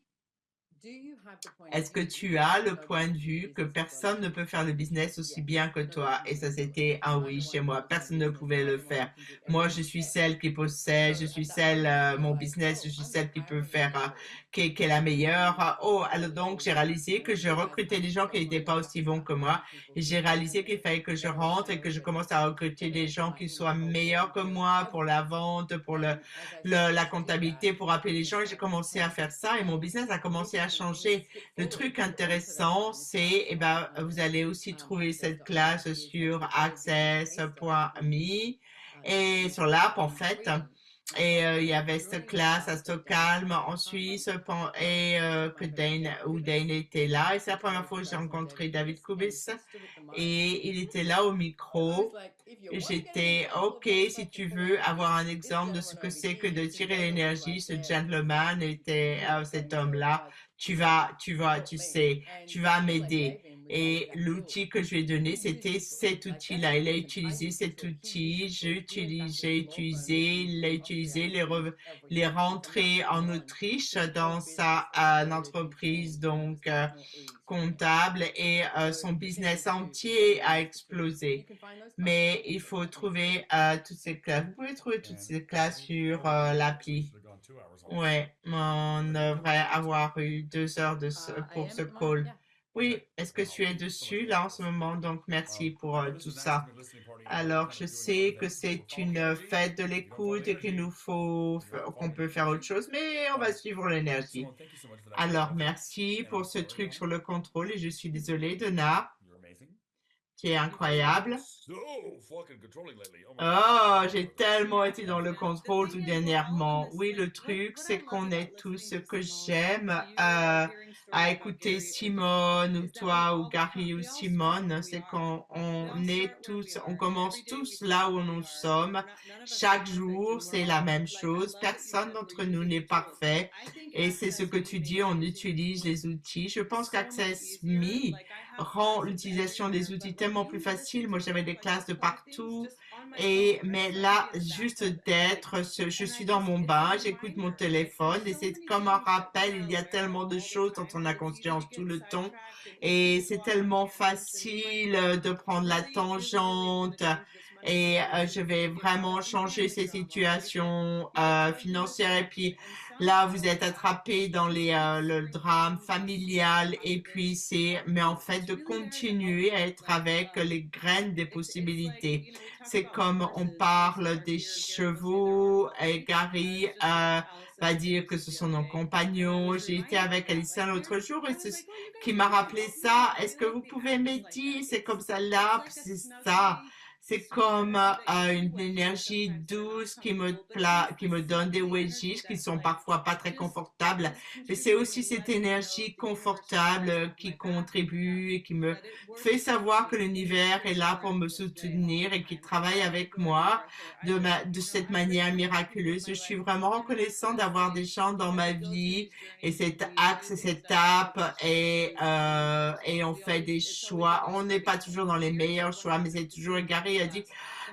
est-ce que tu as le point de vue que personne ne peut faire le business aussi bien que toi? Et ça, c'était un oui chez moi. Personne ne pouvait le faire. Moi, je suis celle qui possède, je suis celle, mon business, je suis celle qui peut faire, qui est la meilleure. Oh, alors donc, j'ai réalisé que je recrutais des gens qui n'étaient pas aussi bons que moi. Et j'ai réalisé qu'il fallait que je rentre et que je commence à recruter des gens qui soient meilleurs que moi pour la vente, pour la comptabilité, pour appeler les gens. Et j'ai commencé à faire ça et mon business a commencé à changer. Le truc intéressant, c'est, eh ben, vous allez aussi trouver cette classe sur access.me et sur l'app, en fait. Et il y avait cette classe à Stockholm en Suisse où Dane était là. Et c'est la première fois que j'ai rencontré David Kubis et il était là au micro. Et j'étais, OK, si tu veux avoir un exemple de ce que c'est que de tirer l'énergie, ce gentleman était cet homme-là. Tu sais, tu vas m'aider. Et l'outil que je lui ai donné, c'était cet outil-là. Il a utilisé cet outil, j'ai utilisé, il a utilisé les rentrées en Autriche dans sa entreprise donc comptable et son business entier a explosé. Mais il faut trouver toutes ces classes. Vous pouvez trouver toutes ces classes sur l'appli. Ouais, on devrait avoir eu 2 heures pour ce call. Oui, est-ce que tu es dessus là en ce moment? Donc merci pour tout ça. Alors, je sais que c'est une fête de l'écoute et qu'on peut faire autre chose, mais on va suivre l'énergie. Alors, merci pour ce truc sur le contrôle et je suis désolée, Donna, qui est incroyable. Oh, j'ai tellement été dans le contrôle tout dernièrement. Oui, le truc, c'est qu'on est tous ce que j'aime à écouter Simone ou toi ou Gary ou Simone, c'est qu'on est tous, on commence tous là où nous sommes. Chaque jour, c'est la même chose. Personne d'entre nous n'est parfait. Et c'est ce que tu dis, on utilise les outils. Je pense qu'Access Me rend l'utilisation des outils tellement plus facile. Moi, j'avais des classes de partout. Mais là, juste je suis dans mon bain, j'écoute mon téléphone et c'est comme un rappel, il y a tellement de choses dont on a conscience tout le temps et c'est tellement facile de prendre la tangente et je vais vraiment changer ces situations financières et puis là, vous êtes attrapé dans le drame familial et puis mais en fait de continuer à être avec les graines des possibilités. C'est comme on parle des chevaux et Gary va dire que ce sont nos compagnons. J'ai été avec Alissa l'autre jour et c'est ce qui m'a rappelé ça. Est-ce que vous pouvez m'aider? C'est comme ça là, c'est ça. C'est comme une énergie douce qui me donne des wedges qui sont parfois pas très confortables, mais c'est aussi cette énergie confortable qui contribue et qui me fait savoir que l'univers est là pour me soutenir et qui travaille avec moi de cette manière miraculeuse. Je suis vraiment reconnaissant d'avoir des gens dans ma vie et cet axe et cette étape et on fait des choix. On n'est pas toujours dans les meilleurs choix, mais c'est toujours égaré. Il a dit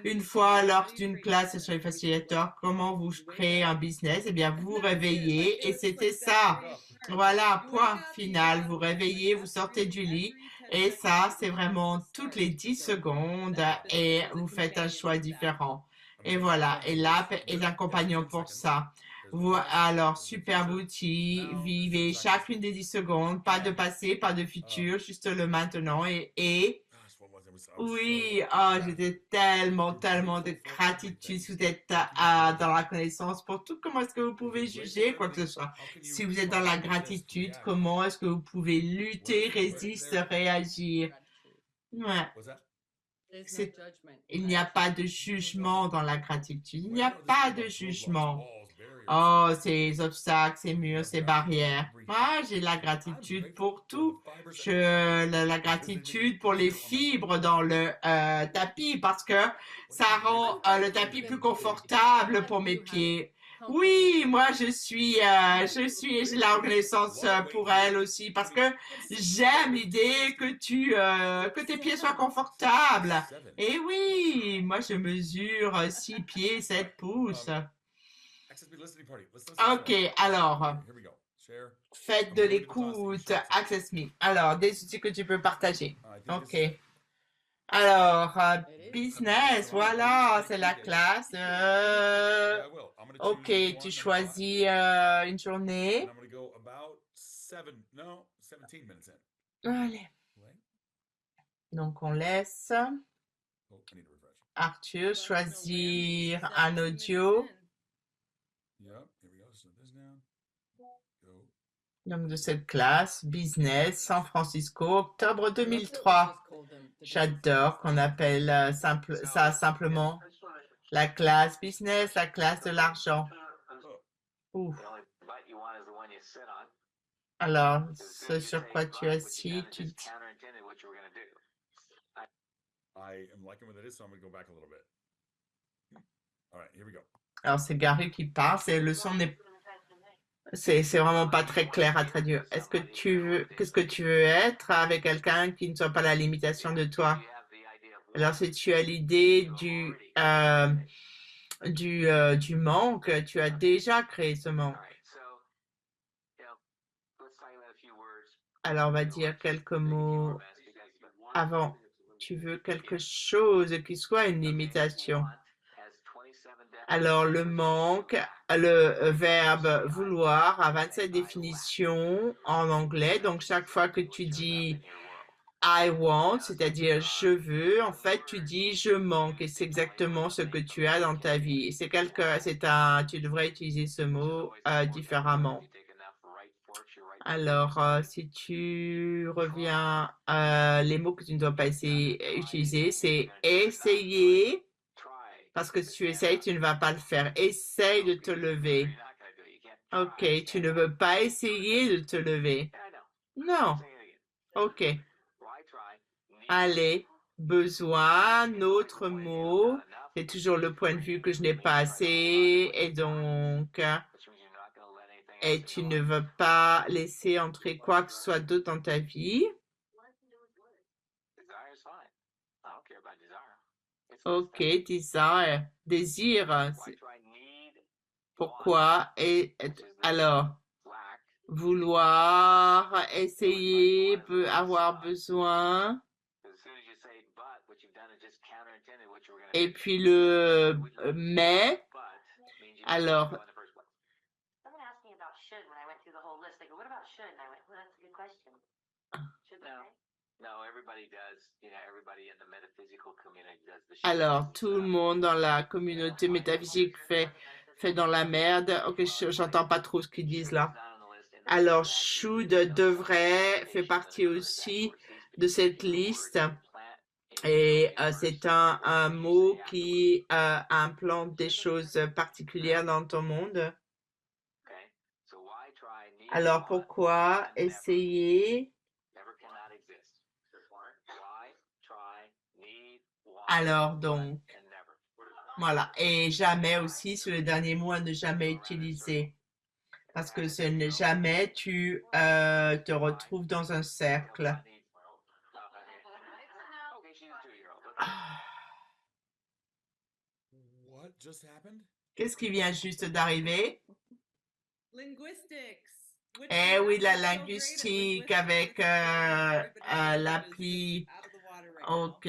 une fois lors d'une classe sur les facilitateurs, comment vous créez un business? Eh bien, vous réveillez et c'était ça. Voilà, point final. Vous réveillez, vous sortez du lit et ça, c'est vraiment toutes les 10 secondes et vous faites un choix différent. Et voilà, et l'app est un compagnon pour ça. Alors, super outil, vivez chacune des 10 secondes, pas de passé, pas de futur, juste le maintenant oui, j'étais tellement de gratitude si vous êtes dans la connaissance pour tout. Comment est-ce que vous pouvez juger quoi que ce soit? Si vous êtes dans la gratitude, comment est-ce que vous pouvez lutter, résister, réagir? Ouais, c'est, il n'y a pas de jugement dans la gratitude. Il n'y a pas de jugement. Oh, ces obstacles, ces murs, ces barrières. Moi, j'ai la gratitude pour tout. La gratitude pour les fibres dans le tapis parce que ça rend le tapis plus confortable pour mes pieds. Oui, moi j'ai la reconnaissance pour elle aussi parce que j'aime l'idée que tes pieds soient confortables. Et oui, moi je mesure 6 pieds, 7 pouces. Ok, alors, faites de l'écoute, Access Me. Alors, des outils que tu peux partager. Ok. Alors, business, voilà, c'est la classe. Ok, tu choisis une journée. Allez. Donc, on laisse Arthur choisir un audio. Donc, de cette classe, business, San Francisco, octobre 2003. J'adore qu'on appelle ça simplement la classe business, la classe de l'argent. Ouh. Alors, ce sur quoi tu es assis, alors c'est Gary qui parle, le son n'est C'est vraiment pas très clair à traduire. Est-ce que tu veux, qu'est-ce que tu veux être avec quelqu'un qui ne soit pas la limitation de toi? Alors, si tu as l'idée du manque, tu as déjà créé ce manque. Alors, on va dire quelques mots avant. Tu veux quelque chose qui soit une limitation. Alors, le manque, le verbe vouloir a 27 définitions en anglais. Donc, chaque fois que tu dis I want, c'est-à-dire je veux, en fait, tu dis je manque et c'est exactement ce que tu as dans ta vie. Et tu devrais utiliser ce mot différemment. Alors, si tu reviens, les mots que tu ne dois pas utiliser, c'est essayer, parce que si tu essayes, tu ne vas pas le faire. Essaye de te lever. Ok, tu ne veux pas essayer de te lever. Non. Ok. Allez, besoin, autre mot. C'est toujours le point de vue que je n'ai pas assez. Et tu ne veux pas laisser entrer quoi que ce soit d'autre dans ta vie. Ok, desire, désir. Pourquoi? Alors, vouloir, essayer, avoir besoin. Et puis le mais. Alors, alors, tout le monde dans la communauté métaphysique fait dans la merde. Ok, j'entends pas trop ce qu'ils disent là. Alors, should, devrait, fait partie aussi de cette liste. Et c'est un mot qui implante des choses particulières dans ton monde. Alors, pourquoi essayer? Alors, donc, voilà. Et jamais aussi, c'est le dernier mot à ne jamais utiliser. Parce que ce n'est jamais tu te retrouves dans un cercle. Qu'est-ce qui vient juste d'arriver? Eh oui, la linguistique avec l'appli. Ok.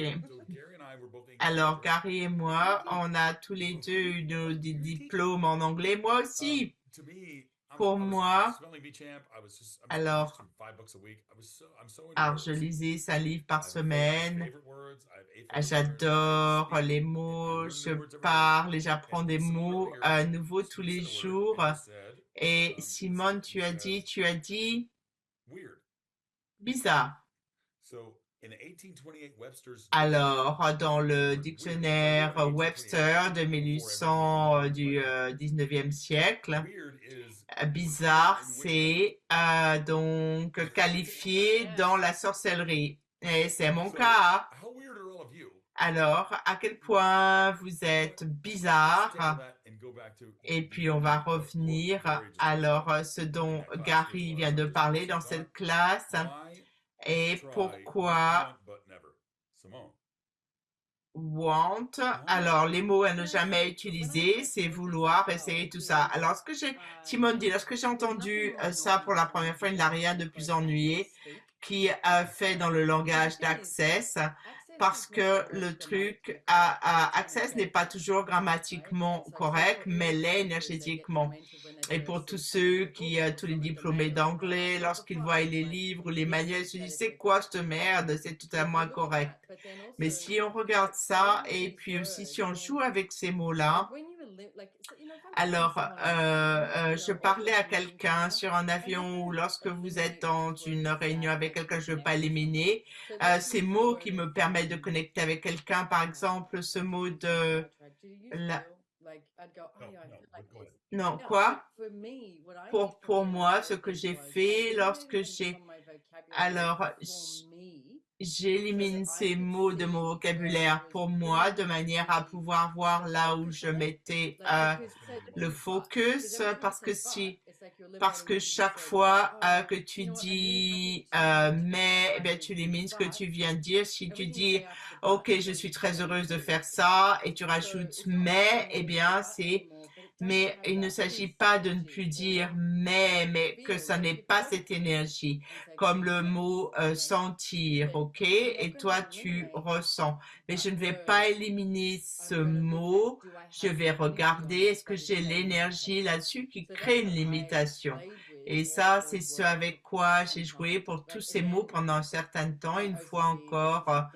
Alors, Gary et moi, on a tous les deux eu des diplômes en anglais. Moi aussi. Pour moi, alors, alors je lisais 5 livres par semaine. J'adore les mots, je parle et j'apprends des mots nouveaux tous les jours. Et Simone, tu as dit bizarre. Alors, dans le dictionnaire Webster de 1800 du 19e siècle, bizarre, c'est donc qualifié dans la sorcellerie. Et c'est mon cas. Alors, à quel point vous êtes bizarre? Et puis, on va revenir alors ce dont Gary vient de parler dans cette classe et pourquoi want. Alors, les mots à ne jamais utiliser, c'est vouloir, essayer, tout ça. Alors, Simone dit, lorsque j'ai entendu ça pour la première fois, il n'a rien de plus ennuyé qui a fait dans le langage d'Access parce que le truc à Access n'est pas toujours grammatiquement correct, mais l'est énergétiquement. Et pour tous ceux tous les diplômés d'anglais, lorsqu'ils voient les livres ou les manuels, ils se disent, c'est quoi cette merde? C'est totalement incorrect. Mais si on regarde ça, et puis aussi si on joue avec ces mots-là, alors je parlais à quelqu'un sur un avion ou lorsque vous êtes dans une réunion avec quelqu'un, je ne veux pas éliminer, ces mots qui me permettent de connecter avec quelqu'un, par exemple, ce mot de... La... Non, quoi? Pour moi, ce que j'ai fait lorsque Alors, j'élimine ces mots de mon vocabulaire pour moi de manière à pouvoir voir là où je mettais le focus parce que si parce que chaque fois que tu dis mais, eh bien, tu élimines ce que tu viens de dire. Si tu dis OK, je suis très heureuse de faire ça et tu rajoutes mais, eh bien, c'est mais il ne s'agit pas de ne plus dire mais que ça n'est pas cette énergie, comme le mot sentir, ok? Et toi, tu ressens. Mais je ne vais pas éliminer ce mot, je vais regarder est-ce que j'ai l'énergie là-dessus qui crée une limitation. Et ça, c'est ce avec quoi j'ai joué pour tous ces mots pendant un certain temps. Une fois encore,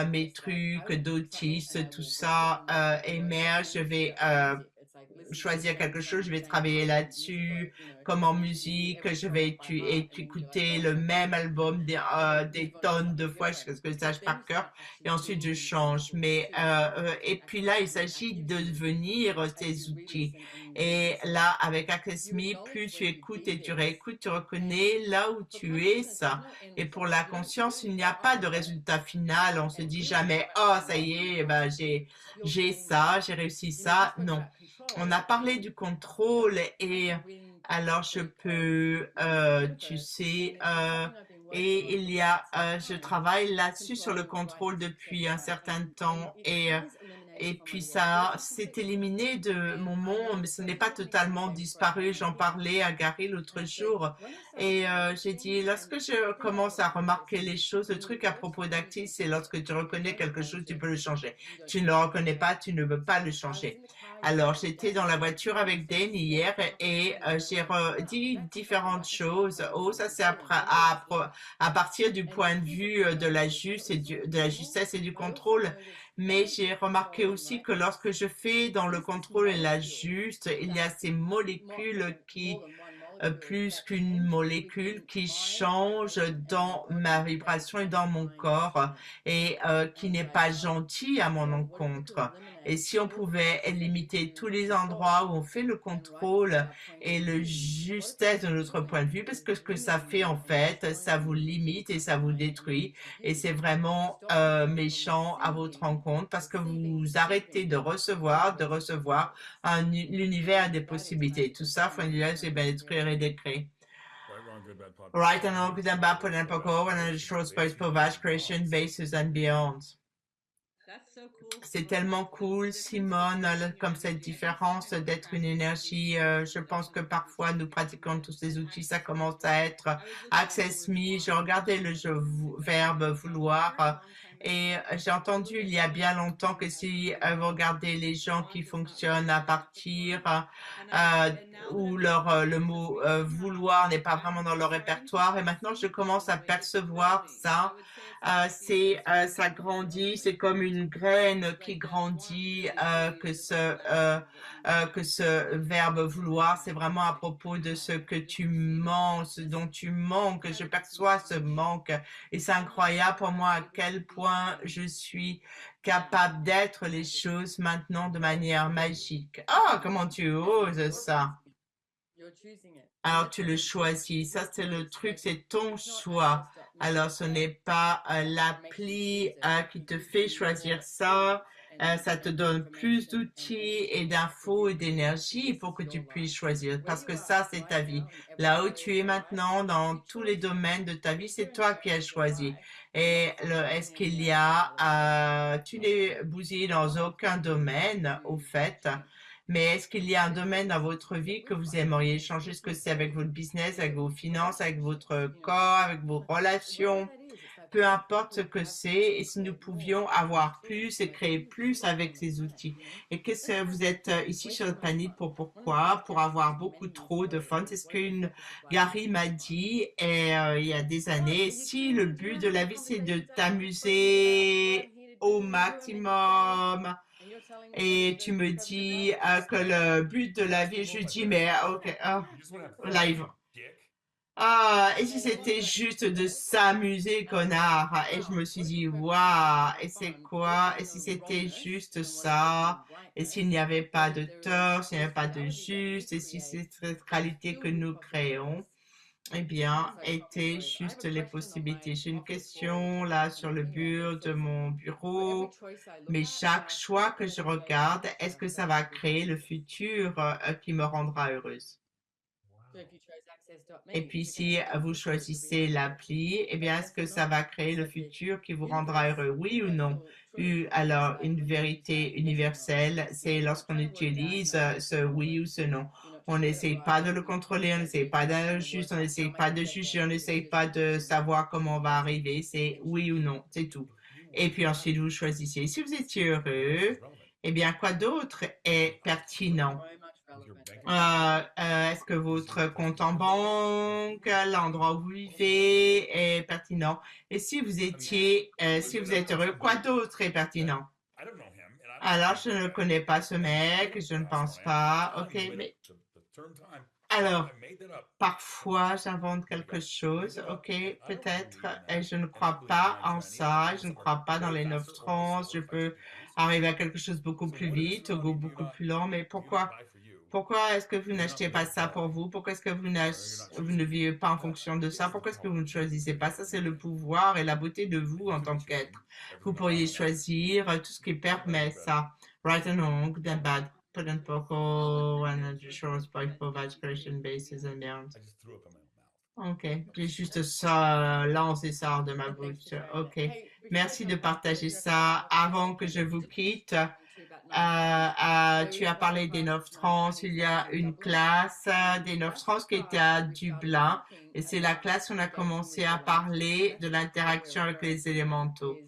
mes trucs d'autisme, tout ça émerge. Je vais choisir quelque chose, je vais travailler là-dessus, comme en musique, je vais écouter le même album des tonnes de fois jusqu'à ce que je sache par cœur, et ensuite je change. Et puis là, il s'agit de devenir ces outils. Et là, avec Academy, plus tu écoutes et tu réécoutes, tu reconnais là où tu es, ça. Et pour la conscience, il n'y a pas de résultat final. On se dit jamais, oh, ça y est, ben, j'ai ça, j'ai réussi ça. Non. On a parlé du contrôle et alors je peux, tu sais, et je travaille là-dessus sur le contrôle depuis un certain temps et puis ça s'est éliminé de mon monde, mais ce n'est pas totalement disparu. J'en parlais à Gary l'autre jour et j'ai dit, lorsque je commence à remarquer les choses, le truc à propos d'Actis, c'est lorsque tu reconnais quelque chose, tu peux le changer. Tu ne le reconnais pas, tu ne veux pas le changer. Alors, j'étais dans la voiture avec Dan hier et j'ai dit différentes choses. Oh, ça c'est à partir du point de vue de de la justesse et du contrôle. Mais j'ai remarqué aussi que lorsque je fais dans le contrôle et la juste, il y a ces molécules qui plus qu'une molécule qui change dans ma vibration et dans mon corps et qui n'est pas gentil à mon encontre. Et si on pouvait limiter tous les endroits où on fait le contrôle et le justesse de notre point de vue, parce que ce que ça fait en fait, ça vous limite et ça vous détruit. Et c'est vraiment méchant à votre rencontre parce que vous arrêtez de recevoir l'univers des possibilités. Tout ça, faut c'est bien détruire et décréer. Right and wrong, good and bad, put and poco, and the short space provide creation, bases and beyond. C'est tellement cool, Simone, comme cette différence d'être une énergie. Je pense que parfois nous pratiquons tous ces outils, ça commence à être Access Me. Je regardais le jeu verbe vouloir et j'ai entendu il y a bien longtemps que si vous regardez les gens qui fonctionnent à partir où le mot vouloir n'est pas vraiment dans leur répertoire et maintenant je commence à percevoir ça ça grandit, c'est comme une graine qui grandit, que ce verbe vouloir, c'est vraiment à propos de ce que tu manques, ce dont tu manques, je perçois ce manque et c'est incroyable pour moi à quel point je suis capable d'être les choses maintenant de manière magique. Ah, comment tu oses ça? Alors tu le choisis. Ça, c'est le truc, c'est ton choix. Alors ce n'est pas l'appli qui te fait choisir ça. Ça te donne plus d'outils et d'infos et d'énergie pour que tu puisses choisir. Parce que ça, c'est ta vie. Là où tu es maintenant, dans tous les domaines de ta vie, c'est toi qui as choisi. Et est-ce qu'il y a, tu n'es bousillé dans aucun domaine, au fait. Mais est-ce qu'il y a un domaine dans votre vie que vous aimeriez changer? Ce que c'est avec votre business, avec vos finances, avec votre corps, avec vos relations? Peu importe ce que c'est, et si nous pouvions avoir plus et créer plus avec ces outils. Et qu'est-ce que vous êtes ici sur le planète pour pourquoi? Pour avoir beaucoup trop de fun. C'est ce qu'une Gary m'a dit il y a des années. Si le but de la vie c'est de t'amuser au maximum, et tu me dis que le but de la vie, je dis, mais ok, live. Ah, et si c'était juste de s'amuser, connard? Et je me suis dit, waouh, et c'est quoi? Et si c'était juste ça? Et s'il n'y avait pas de tort, s'il n'y avait pas de juste, et si c'est cette réalité que nous créons? Eh bien, étaient juste les possibilités. J'ai une question là sur le bureau de mon bureau, mais chaque choix que je regarde, est-ce que ça va créer le futur qui me rendra heureuse? Et puis, si vous choisissez l'appli, eh bien, est-ce que ça va créer le futur qui vous rendra heureux? Oui ou non? Alors, une vérité universelle, c'est lorsqu'on utilise ce oui ou ce non. On n'essaye pas de le contrôler, on n'essaye pas d'être juste, on n'essaye pas de juger, on n'essaye pas de savoir comment on va arriver. C'est oui ou non, c'est tout. Et puis ensuite, vous choisissez. Si vous étiez heureux, eh bien, quoi d'autre est pertinent? Est-ce que votre compte en banque, l'endroit où vous vivez est pertinent? Et si vous étiez, si vous êtes heureux, quoi d'autre est pertinent? Alors, je ne connais pas ce mec, je ne pense pas. Ok, mais alors, parfois, j'invente quelque chose, ok, peut-être, et je ne crois pas en ça, je ne crois pas dans les 9 trans, je peux arriver à quelque chose beaucoup plus vite ou beaucoup plus lent, mais pourquoi est-ce que vous n'achetez pas ça pour vous? Pourquoi est-ce que vous ne vivez pas en fonction de ça? Pourquoi est-ce que vous ne choisissez pas ça? C'est le pouvoir et la beauté de vous en tant qu'être. Vous pourriez choisir tout ce qui permet ça. Right and wrong, good and bad, put and poco, and shores by provides creation bases and beyond. Ok, j'ai juste ça, lancé ça hors de ma bouche. Ok, merci de partager ça. Avant que je vous quitte, tu as parlé des 9 trans. Il y a une classe des 9 trans qui était à Dublin et c'est la classe où on a commencé à parler de l'interaction avec les élémentaux.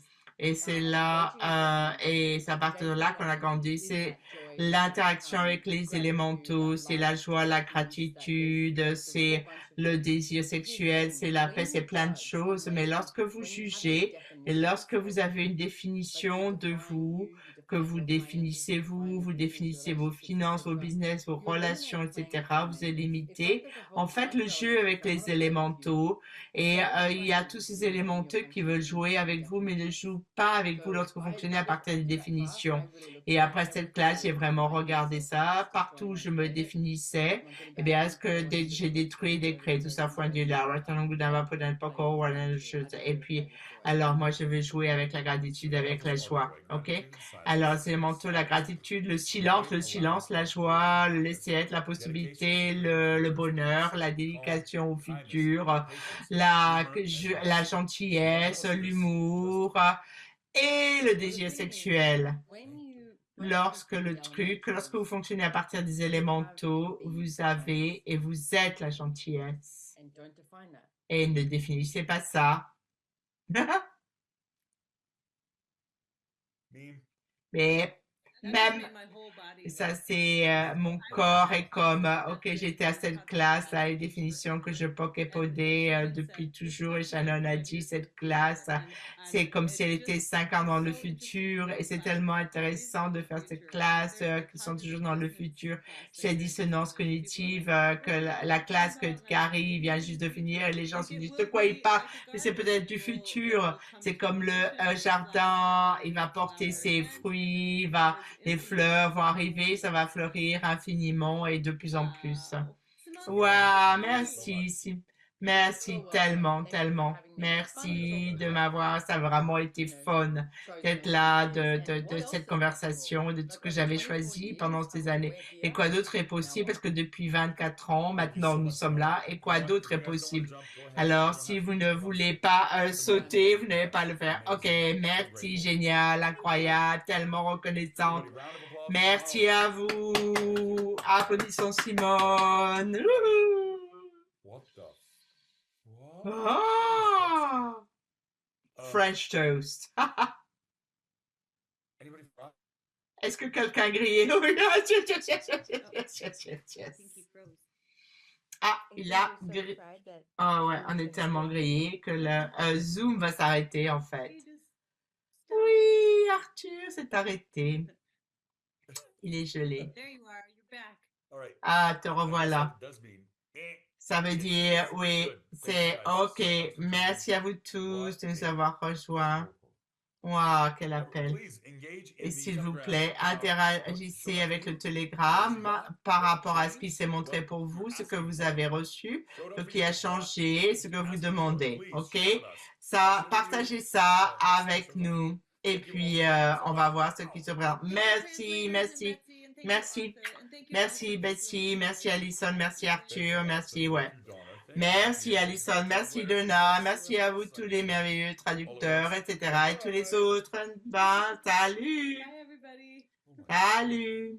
Et c'est là, et c'est à partir de là qu'on a grandi. C'est l'interaction avec les élémentaux, c'est la joie, la gratitude, c'est le désir sexuel, c'est la paix, c'est plein de choses. Mais lorsque vous jugez et lorsque vous avez une définition de vous, que vous définissez vous, vous définissez vos finances, vos business, vos relations, etc., vous êtes limité. En fait, le jeu avec les élémentaux, et il y a tous ces élémentaux qui veulent jouer avec vous, mais ne jouent pas avec vous lorsque vous fonctionnez à partir des définitions. Et après cette classe, j'ai vraiment regardé ça. Partout où je me définissais, eh bien, est-ce que j'ai détruit, décrété tout ça, point de là, et puis, alors moi, je vais jouer avec la gratitude, avec la joie, ok? Alors, c'est manteau, la gratitude, le silence, la joie, le laisser être, la possibilité, le bonheur, la dédication au futur, la gentillesse, l'humour et le désir sexuel. Lorsque vous fonctionnez à partir des élémentaux, vous avez et vous êtes la gentillesse. Et ne définissez pas ça. Mais même, ça c'est mon corps est comme, ok, j'étais à cette classe, là, les définitions que je podais depuis toujours, et Shannon a dit, cette classe, c'est comme si elle était 5 ans dans le futur, et c'est tellement intéressant de faire cette classe qui sont toujours dans le futur, ces dissonances cognitives, que la classe que Carrie vient juste de finir, et les gens se disent de quoi il parle, mais c'est peut-être du futur, c'est comme le jardin, il va porter ses fruits, les fleurs vont arriver, ça va fleurir infiniment et de plus en plus. Waouh, merci, merci tellement, tellement. Merci de m'avoir, ça a vraiment été fun d'être là, de cette conversation, de tout ce que j'avais choisi pendant ces années. Et quoi d'autre est possible? Parce que depuis 24 ans, maintenant, nous sommes là. Et quoi d'autre est possible? Alors, si vous ne voulez pas sauter, vous n'allez pas le faire. Ok, merci, génial, incroyable, tellement reconnaissante. Merci à vous. Applaudissons Simone. Oh! French toast. Est-ce que quelqu'un grillé? Ah, il a grillé. Oh ouais, on est tellement grillé que le Zoom va s'arrêter en fait. Oui, Arthur s'est arrêté. Il est gelé. Ah, te revoilà. Ça veut dire, oui, c'est OK. Merci à vous tous de nous avoir rejoints. Waouh, quel appel. Et s'il vous plaît, interagissez avec le Telegram par rapport à ce qui s'est montré pour vous, ce que vous avez reçu, ce qui a changé, ce que vous demandez. OK? Ça, partagez ça avec nous. Et puis, on va voir ce qui se présente. Merci, merci. Merci. Merci Betsy, merci Alison, merci Arthur, merci, ouais. Merci Alison, merci Donna, merci à vous tous les merveilleux traducteurs, etc. et tous les autres. Ben, salut, salut.